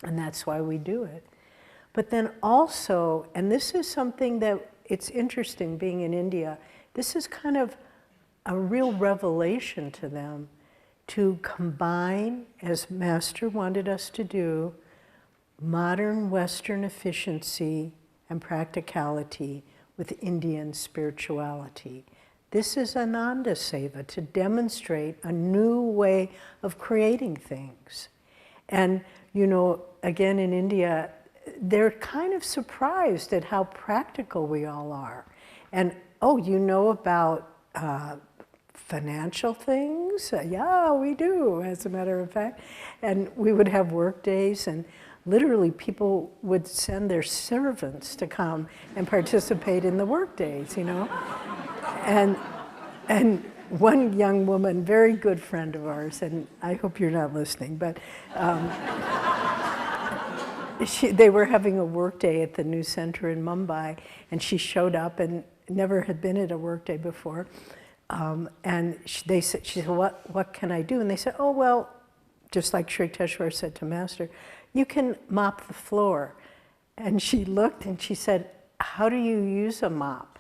A: and that's why we do it. But then also, and this is something that it's interesting being in India, this is kind of a real revelation to them, to combine, as Master wanted us to do, modern Western efficiency and practicality with Indian spirituality. This is Ananda Seva, to demonstrate a new way of creating things. And, you know, again in India, they're kind of surprised at how practical we all are. And, oh, you know about financial things? Yeah, we do, as a matter of fact. And we would have work days, and literally people would send their servants to come and participate in the work days, you know? And one young woman, very good friend of ours, and I hope you're not listening, but they were having a work day at the new center in Mumbai, and she showed up and never had been at a work day before. And she said, what can I do? And they said, oh, well, just like Sri Yukteswar said to Master, you can mop the floor. And she looked and she said, how do you use a mop?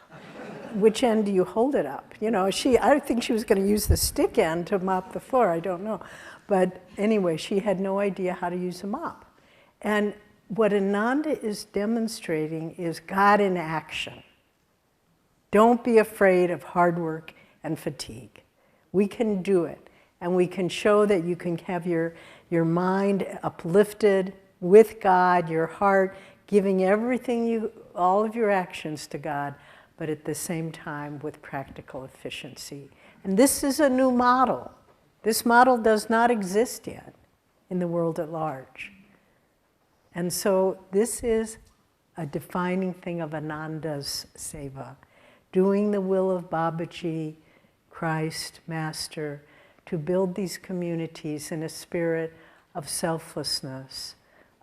A: Which end do you hold it up? You know, I think she was going to use the stick end to mop the floor, I don't know. But anyway, she had no idea how to use a mop. And what Ananda is demonstrating is God in action. Don't be afraid of hard work and fatigue. We can do it. And we can show that you can have your mind uplifted with God, your heart, giving everything all of your actions to God, but at the same time with practical efficiency. And this is a new model. This model does not exist yet in the world at large. And so this is a defining thing of Ananda's seva, doing the will of Babaji, Christ, Master, to build these communities in a spirit of selflessness,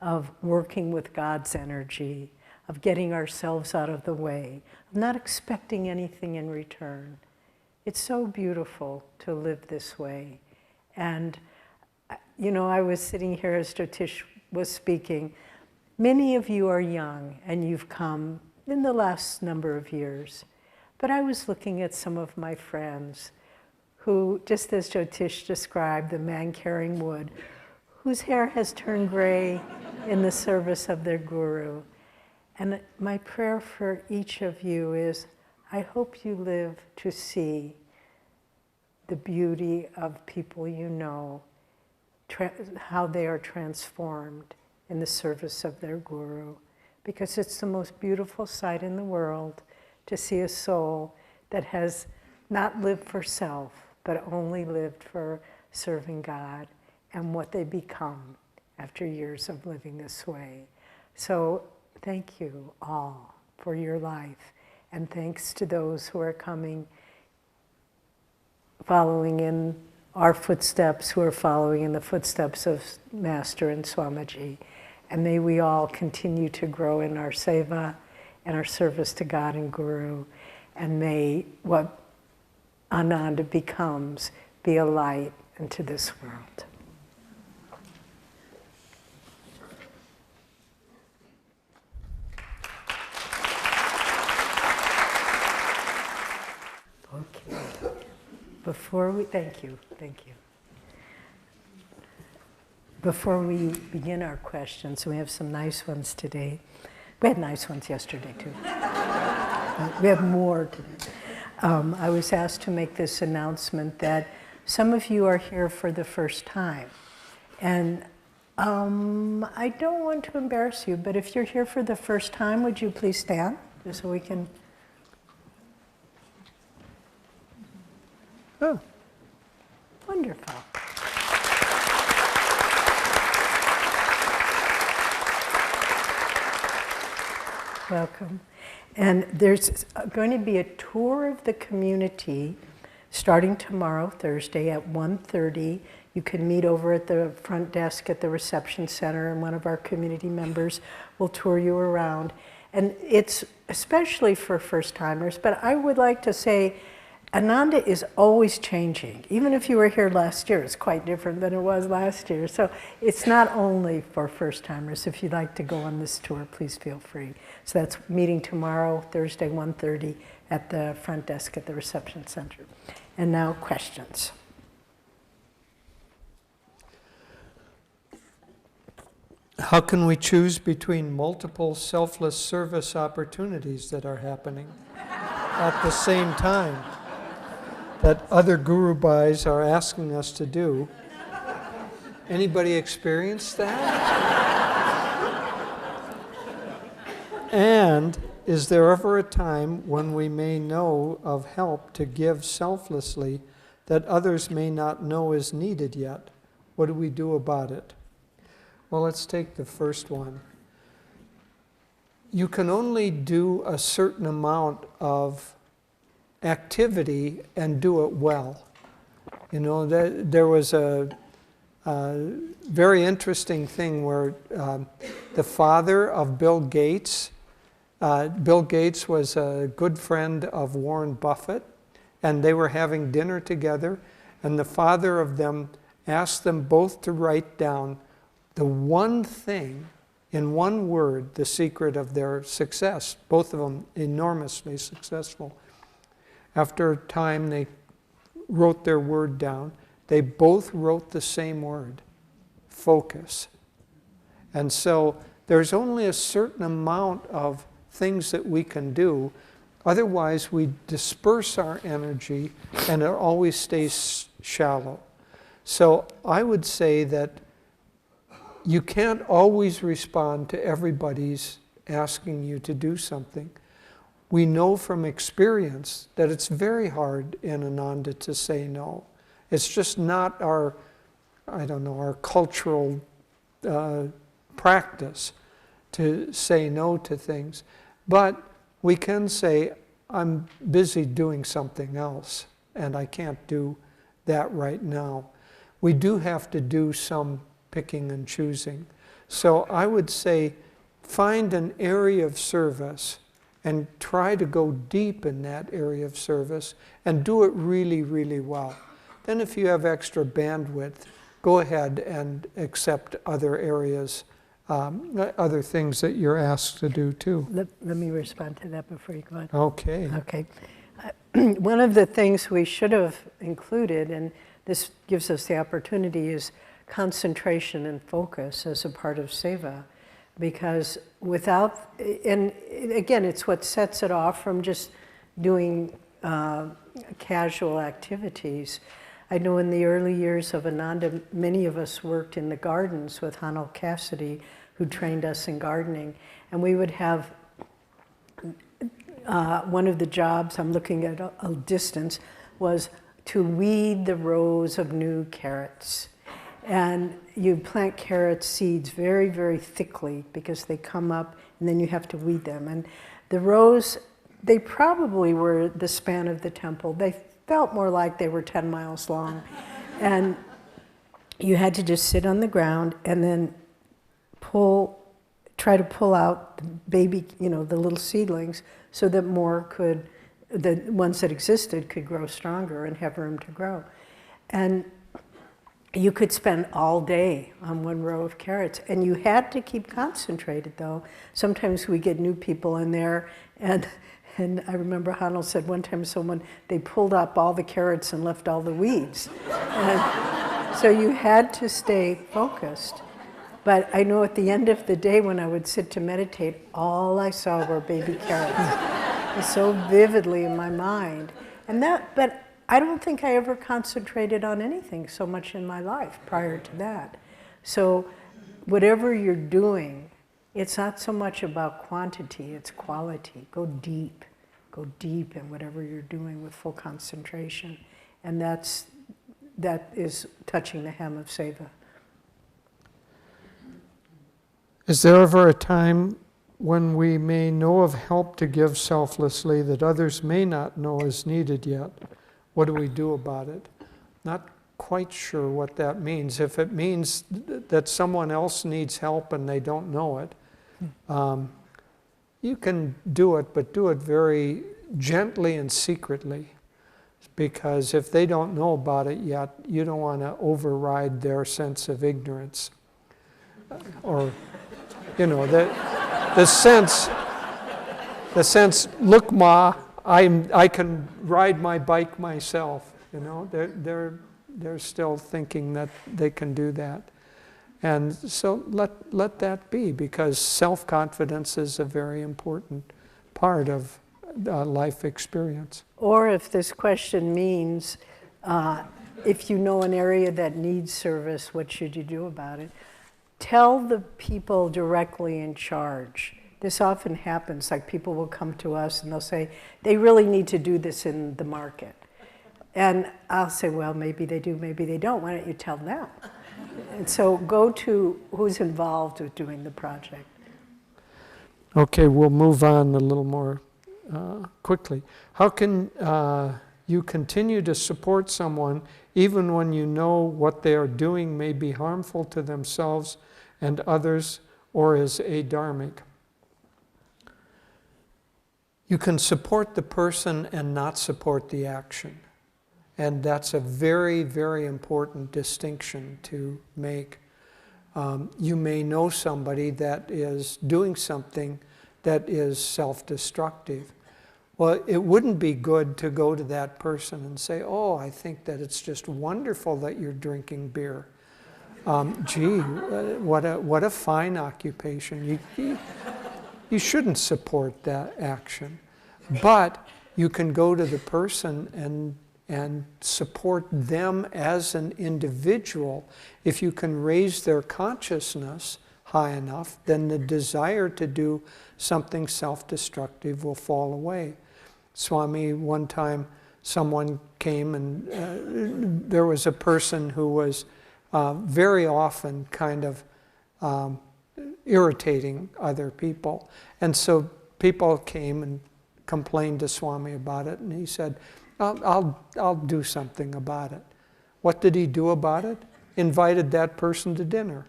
A: of working with God's energy, of getting ourselves out of the way, of not expecting anything in return. It's so beautiful to live this way. And, you know, I was sitting here as Jyotish was speaking. Many of you are young and you've come in the last number of years. But I was looking at some of my friends who, just as Jyotish described, the man carrying wood, whose hair has turned gray in the service of their guru. And my prayer for each of you is, I hope you live to see the beauty of people you know, how they are transformed in the service of their guru. Because it's the most beautiful sight in the world to see a soul that has not lived for self, but only lived for serving God, and what they become after years of living this way. So thank you all for your life, and thanks to those who are coming, following in our footsteps, who are following in the footsteps of Master and Swamiji. And may we all continue to grow in our seva and our service to God and Guru. And may what Ananda becomes be a light into this world. Okay. Thank you. Before we begin our questions, we have some nice ones today. We had nice ones yesterday too. We have more today. I was asked to make this announcement that some of you are here for the first time. And I don't want to embarrass you, but if you're here for the first time, would you please stand, just so we can... Oh, wonderful. Welcome. And there's going to be a tour of the community starting tomorrow, Thursday, at 1:30. You can meet over at the front desk at the reception center, and one of our community members will tour you around. And it's especially for first-timers, but I would like to say Ananda is always changing. Even if you were here last year, it's quite different than it was last year. So it's not only for first-timers. If you'd like to go on this tour, please feel free. So that's meeting tomorrow, Thursday, 1:30, at the front desk at the reception center. And now questions.
C: How can we choose between multiple selfless service opportunities that are happening at the same time that other Guru Bhais are asking us to do? Anybody experience that? And is there ever a time when we may know of help to give selflessly that others may not know is needed yet? What do we do about it? Well, let's take the first one. You can only do a certain amount of activity and do it well. You know, there was a very interesting thing where the father of Bill Gates was a good friend of Warren Buffett, and they were having dinner together, and the father of them asked them both to write down the one thing, in one word, the secret of their success. Both of them enormously successful. After a time, they wrote their word down. They both wrote the same word, focus. And so there's only a certain amount of things that we can do. Otherwise, we disperse our energy and it always stays shallow. So I would say that you can't always respond to everybody's asking you to do something. We know from experience that it's very hard in Ananda to say no. It's just not our cultural practice to say no to things. But we can say, I'm busy doing something else, and I can't do that right now. We do have to do some picking and choosing. So I would say, find an area of service and try to go deep in that area of service and do it really, really well. Then if you have extra bandwidth, go ahead and accept other areas, other things that you're asked to do too.
A: Let me respond to that before you go on.
C: Okay.
A: Okay. One of the things we should have included, and this gives us the opportunity, is concentration and focus as a part of seva. Because without, and again, it's what sets it off from just doing casual activities. I know in the early years of Ananda, many of us worked in the gardens with Hanal Cassidy, who trained us in gardening. And we would have, one of the jobs, I'm looking at a distance, was to weed the rows of new carrots. And you plant carrot seeds very, very thickly because they come up and then you have to weed them. And the rows, they probably were the span of the temple. They felt more like they were 10 miles long. And you had to just sit on the ground and then pull try to pull out the baby, the little seedlings, so that more could, the ones that existed could grow stronger and have room to grow. And you could spend all day on one row of carrots, and you had to keep concentrated though. Sometimes we get new people in there, and I remember Hanel said one time they pulled up all the carrots and left all the weeds. And so you had to stay focused. But I know at the end of the day when I would sit to meditate, all I saw were baby carrots. It was so vividly in my mind. But I don't think I ever concentrated on anything so much in my life prior to that. So whatever you're doing, it's not so much about quantity, it's quality. Go deep in whatever you're doing with full concentration. And that is touching the hem of seva.
C: Is there ever a time when we may know of help to give selflessly that others may not know is needed yet? What do we do about it? Not quite sure what that means. If it means that someone else needs help and they don't know it, you can do it, but do it very gently and secretly. Because if they don't know about it yet, you don't want to override their sense of ignorance. Or, the sense, look, Ma, I can ride my bike myself. They're still thinking that they can do that. And so let that be, because self-confidence is a very important part of life experience.
A: Or if this question means, if you know an area that needs service, what should you do about it? Tell the people directly in charge. This often happens, like people will come to us and they'll say, they really need to do this in the market. And I'll say, well, maybe they do, maybe they don't. Why don't you tell them? And so go to who's involved with doing the project.
C: Okay, we'll move on a little more quickly. How can you continue to support someone even when you know what they are doing may be harmful to themselves and others or is adharmic? You can support the person and not support the action. And that's a very, very important distinction to make. You may know somebody that is doing something that is self-destructive. Well, it wouldn't be good to go to that person and say, oh, I think that it's just wonderful that you're drinking beer. Gee, what a fine occupation. You shouldn't support that action. But you can go to the person and support them as an individual. If you can raise their consciousness high enough, then the desire to do something self-destructive will fall away. Swami, one time someone came and there was a person who was very often kind of irritating other people. And so people came and complained to Swami about it, and he said, I'll do something about it. What did he do about it? Invited that person to dinner.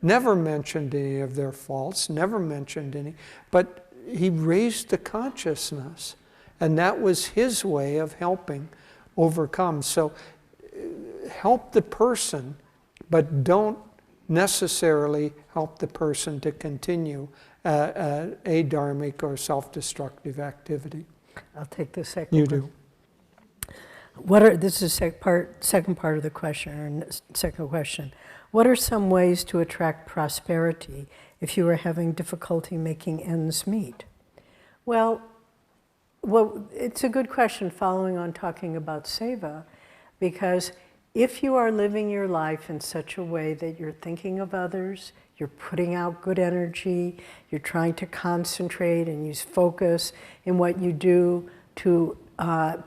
C: Never mentioned any of their faults, never mentioned any, but he raised the consciousness, and that was his way of helping overcome. So help the person, but don't necessarily help the person to continue adharmic or self-destructive activity.
A: I'll take the second
C: You
A: one.
C: do.
A: This is second part of the question, or second question. What are some ways to attract prosperity if you are having difficulty making ends meet? Well, it's a good question following on talking about seva, because if you are living your life in such a way that you're thinking of others, you're putting out good energy, you're trying to concentrate and use focus in what you do to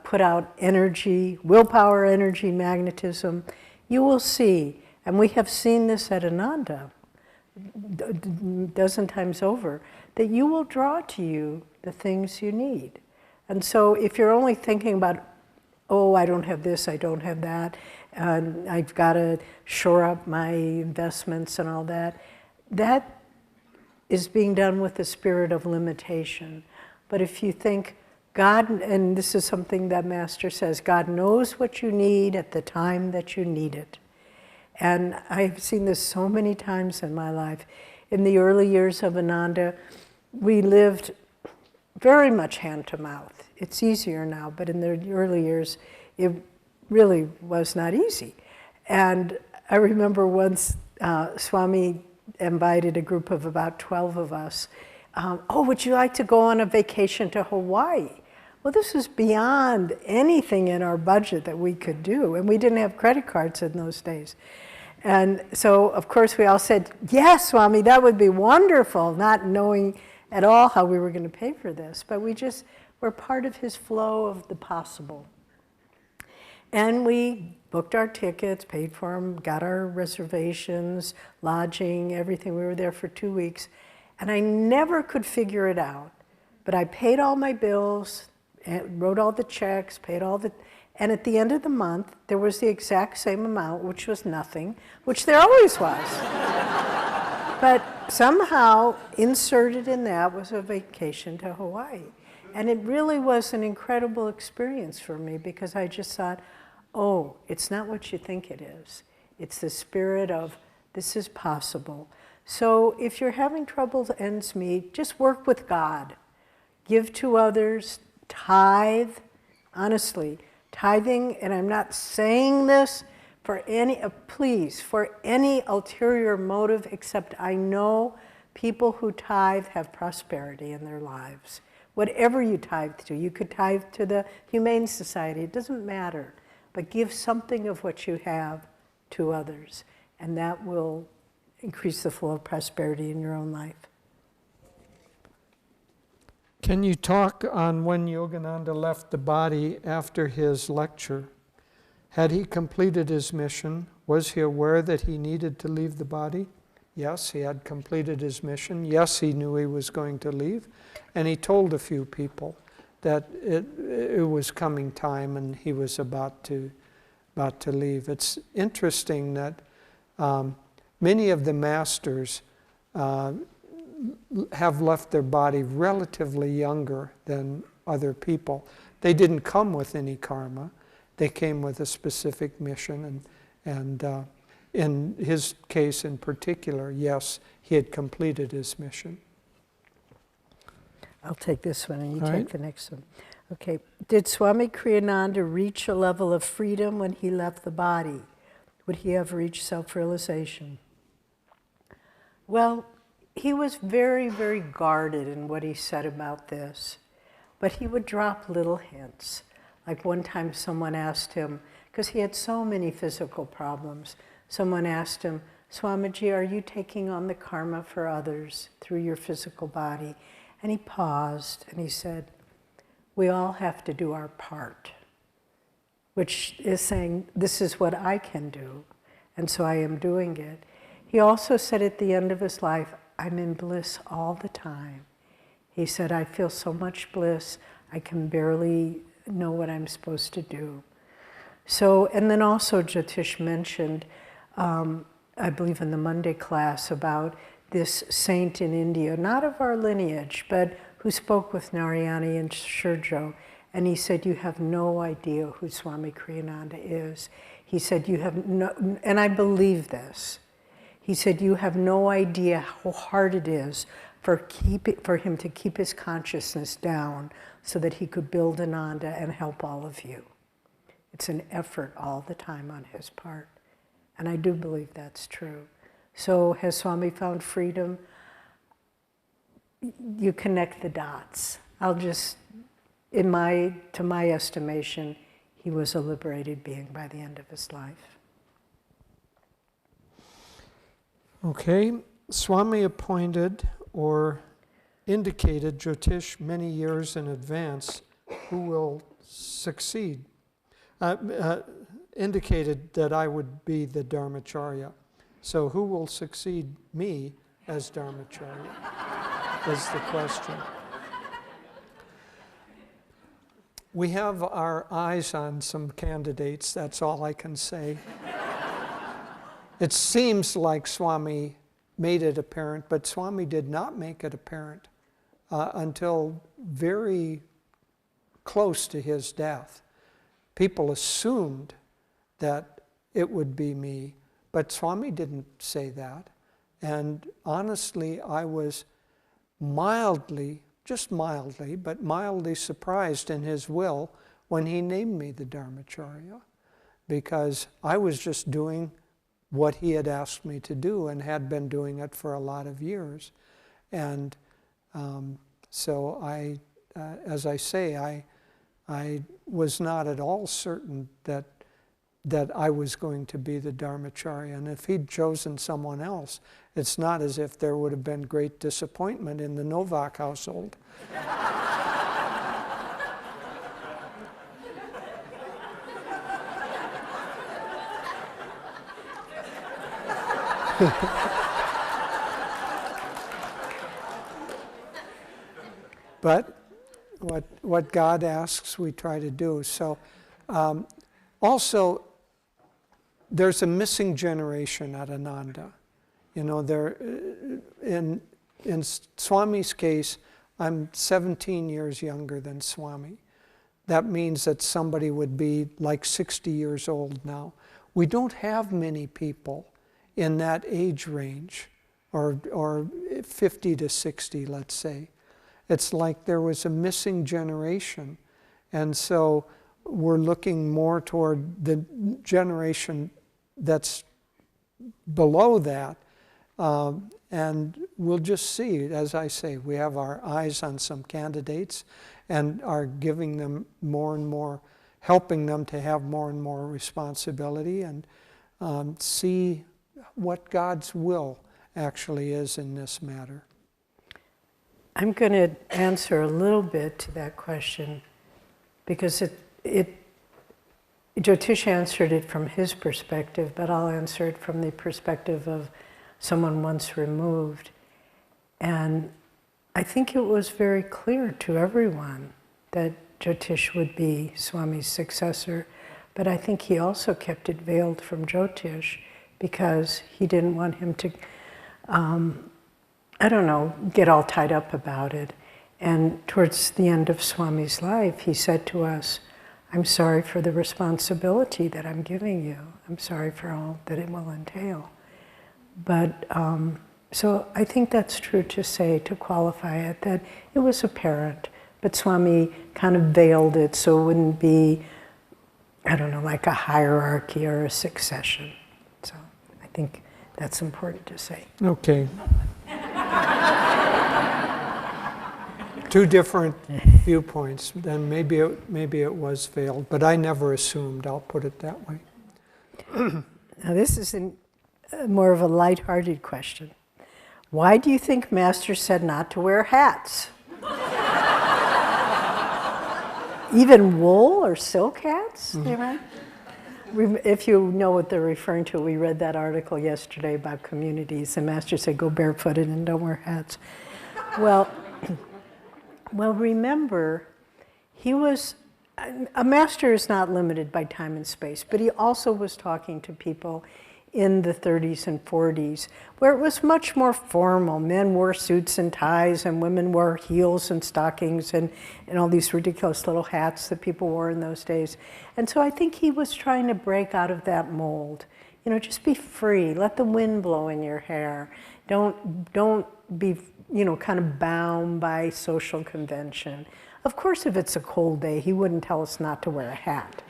A: put out energy, willpower, energy, magnetism, you will see, and we have seen this at Ananda a dozen times over, that you will draw to you the things you need. And so if you're only thinking about, oh, I don't have this, I don't have that, and I've got to shore up my investments and all that, that is being done with the spirit of limitation. But if you think God, and this is something that Master says, God knows what you need at the time that you need it. And I've seen this so many times in my life. In the early years of Ananda, we lived very much hand to mouth. It's easier now, but in the early years, it really was not easy. And I remember once Swami invited a group of about 12 of us. Oh, would you like to go on a vacation to Hawaii? Well, this was beyond anything in our budget that we could do, and we didn't have credit cards in those days. And so, of course, we all said, yes, Swami, that would be wonderful, not knowing at all how we were going to pay for this. But we just were part of his flow of the possible. And we booked our tickets, paid for them, got our reservations, lodging, everything. We were there for 2 weeks. And I never could figure it out. But I paid all my bills, and wrote all the checks, paid all the... And at the end of the month, there was the exact same amount, which was nothing, which there always was. But somehow, inserted in that was a vacation to Hawaii. And it really was an incredible experience for me, because I just thought, oh, it's not what you think it is. It's the spirit of, this is possible. So if you're having trouble to ends meet, just work with God. Give to others, tithe, honestly. Tithing, and I'm not saying this for any, please, for any ulterior motive, except I know people who tithe have prosperity in their lives. Whatever you tithe to, you could tithe to the Humane Society, it doesn't matter. But give something of what you have to others, and that will increase the flow of prosperity in your own life.
C: Can you talk on when Yogananda left the body after his lecture? Had he completed his mission? Was he aware that he needed to leave the body? Yes, he had completed his mission. Yes, he knew he was going to leave. And he told a few people that it was coming time and he was about to leave. It's interesting that many of the masters have left their body relatively younger than other people. They didn't come with any karma. They came with a specific mission, and in his case in particular, yes, he had completed his mission.
A: I'll take this one and you
C: All
A: take
C: right.
A: the next one. Okay. Did Swami Kriyananda reach a level of freedom when he left the body? Would he have reached self-realization? Well, he was very, very guarded in what he said about this, but he would drop little hints. Like one time someone asked him, because he had so many physical problems, someone asked him, Swamiji, are you taking on the karma for others through your physical body? And he paused and he said, we all have to do our part, which is saying, this is what I can do, and so I am doing it. He also said at the end of his life, I'm in bliss all the time. He said, I feel so much bliss, I can barely know what I'm supposed to do. So, and then also Jyotish mentioned, I believe in the Monday class, about this saint in India, not of our lineage, but who spoke with Narayani and Shurjo. And he said, you have no idea who Swami Kriyananda is. He said, you have no, and I believe this. He said, you have no idea how hard it is for him to keep his consciousness down so that he could build Ananda and help all of you. It's an effort all the time on his part. And I do believe that's true. So has Swami found freedom? You connect the dots. I'll just, to my estimation, he was a liberated being by the end of his life.
C: Okay, Swami appointed or indicated Jyotish many years in advance who will succeed. Indicated that I would be the Dharmacharya. So who will succeed me as Dharmacharya is the question. We have our eyes on some candidates, that's all I can say. It seems like Swami made it apparent, but Swami did not make it apparent until very close to his death. People assumed that it would be me, but Swami didn't say that. And honestly, I was mildly, just mildly, but mildly surprised in his will when he named me the Dharmacharya, because I was just doing what he had asked me to do and had been doing it for a lot of years. And so I, as I say, I was not at all certain that I was going to be the Dharmacharya. And if he'd chosen someone else, it's not as if there would have been great disappointment in the Novak household. But what God asks, we try to do. So also, there's a missing generation at Ananda. You know, in Swami's case, I'm 17 years younger than Swami. That means that somebody would be like 60 years old now. We don't have many people in that age range, or 50 to 60, let's say. It's like there was a missing generation. And so we're looking more toward the generation that's below that. And we'll just see, as I say, we have our eyes on some candidates and are giving them more and more, helping them to have more and more responsibility, and see what God's will actually is in this matter.
A: I'm going to answer a little bit to that question, because Jyotish answered it from his perspective, but I'll answer it from the perspective of someone once removed. And I think it was very clear to everyone that Jyotish would be Swami's successor, but I think he also kept it veiled from Jyotish because he didn't want him to, get all tied up about it. And towards the end of Swami's life, he said to us, "I'm sorry for the responsibility that I'm giving you. I'm sorry for all that it will entail." But, so I think that's true to say, to qualify it, that it was apparent, but Swami kind of veiled it so it wouldn't be, like a hierarchy or a succession. So I think that's important to say.
C: Okay. Two different viewpoints, then maybe it was veiled, but I never assumed, I'll put it that way.
A: Now this is more of a lighthearted question. Why do you think Master said not to wear hats? Even wool or silk hats? If you know what they're referring to, we read that article yesterday about communities. The Master said, go barefooted and don't wear hats. Well, remember, a master is not limited by time and space, but he also was talking to people in the 30s and 40s, where it was much more formal. Men wore suits and ties, and women wore heels and stockings and all these ridiculous little hats that people wore in those days. And so I think he was trying to break out of that mold. Just be free. Let the wind blow in your hair. Don't be, kind of bound by social convention. Of course, if it's a cold day, he wouldn't tell us not to wear a hat.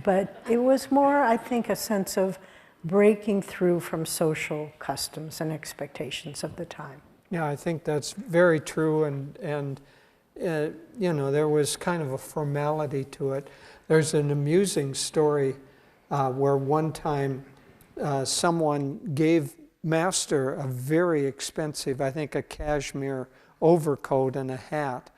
A: But it was more, I think, a sense of breaking through from social customs and expectations of the time.
C: Yeah, I think that's very true, and there was kind of a formality to it. There's an amusing story where one time someone gave Master a very expensive, I think a cashmere overcoat and a hat,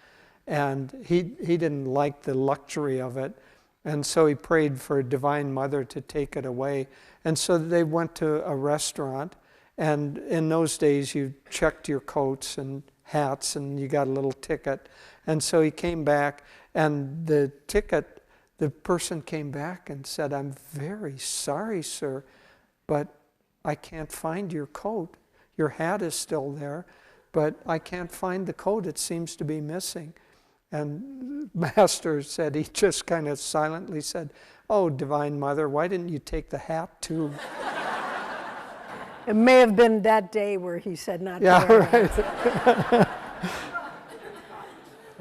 C: and he didn't like the luxury of it. And so he prayed for Divine Mother to take it away. And so they went to a restaurant, and in those days you checked your coats and hats and you got a little ticket. And so he came back, and the person came back and said, "I'm very sorry, sir, but I can't find your coat. Your hat is still there, but I can't find the coat. It seems to be missing. And Master said, he just kind of silently said, oh, Divine Mother, why didn't you take the hat too?
A: It may have been that day where he said not to
C: Yeah,
A: wear
C: right.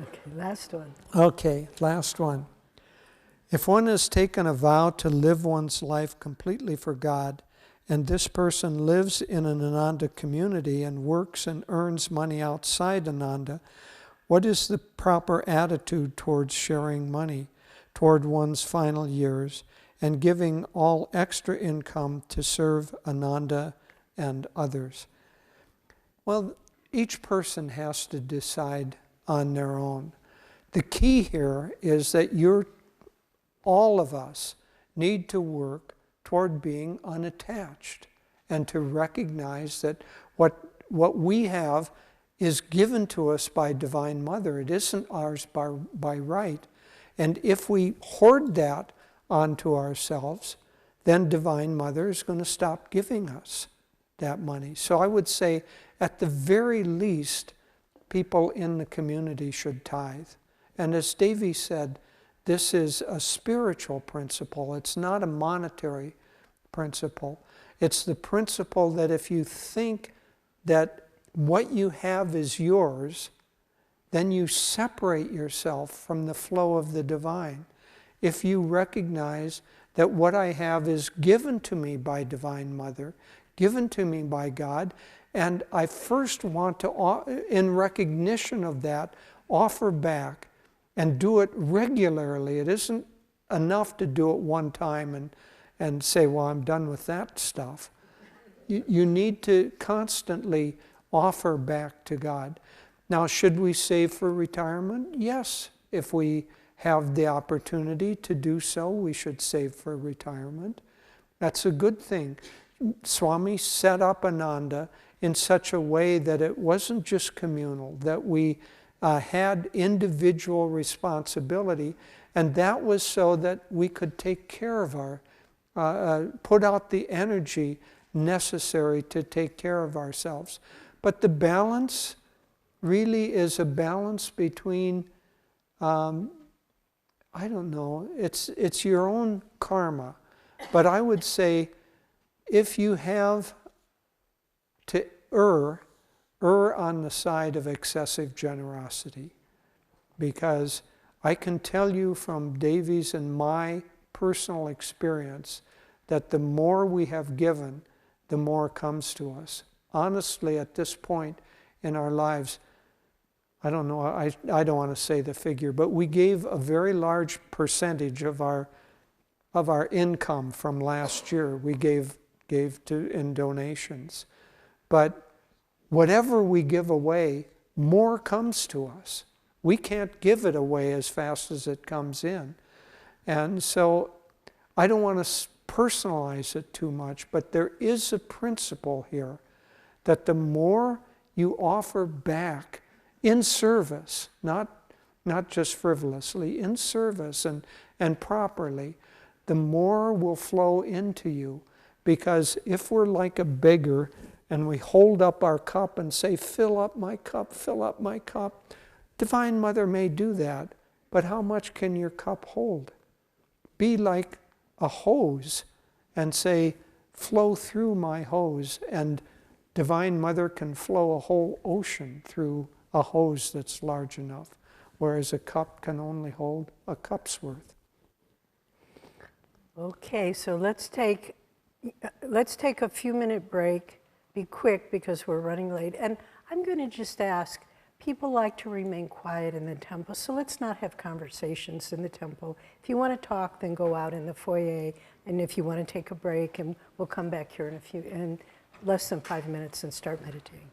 A: Okay, last one.
C: Okay, last one. If one has taken a vow to live one's life completely for God, and this person lives in an Ananda community and works and earns money outside Ananda, what is the proper attitude towards sharing money, toward one's final years, and giving all extra income to serve Ananda and others? Well, each person has to decide on their own. The key here is that all of us need to work toward being unattached and to recognize that what we have is given to us by Divine Mother. It isn't ours by right. And if we hoard that onto ourselves, then Divine Mother is going to stop giving us that money. So I would say, at the very least, people in the community should tithe. And as Devi said, this is a spiritual principle. It's not a monetary principle. It's the principle that if you think that what you have is yours, then you separate yourself from the flow of the divine. If you recognize that what I have is given to me by Divine Mother, given to me by God, and I first want to, in recognition of that, offer back and do it regularly. It isn't enough to do it one time and say, well, I'm done with that stuff. You need to constantly offer back to God. Now, should we save for retirement? Yes. If we have the opportunity to do so, we should save for retirement. That's a good thing. Swami set up Ananda in such a way that it wasn't just communal, that we had individual responsibility, and that was so that we could take care of put out the energy necessary to take care of ourselves. But the balance really is a balance between, I don't know, it's your own karma. But I would say, if you have to err on the side of excessive generosity. Because I can tell you from Devi's and my personal experience that the more we have given, the more comes to us. Honestly, at this point in our lives, I don't know, I don't want to say the figure, but we gave a very large percentage of our income from last year. We gave in donations. But whatever we give away, more comes to us. We can't give it away as fast as it comes in. And so I don't want to personalize it too much, but there is a principle here that the more you offer back in service, not just frivolously, in service and properly, the more will flow into you. Because if we're like a beggar and we hold up our cup and say, fill up my cup, fill up my cup, Divine Mother may do that, but how much can your cup hold? Be like a hose and say, flow through my hose, and Divine Mother can flow a whole ocean through a hose that's large enough, whereas a cup can only hold a cup's worth.
A: Okay, so let's take a few-minute break. Be quick because we're running late. And I'm going to just ask, people like to remain quiet in the temple, so let's not have conversations in the temple. If you want to talk, then go out in the foyer, and if you want to take a break, and we'll come back here in less than 5 minutes and start meditating.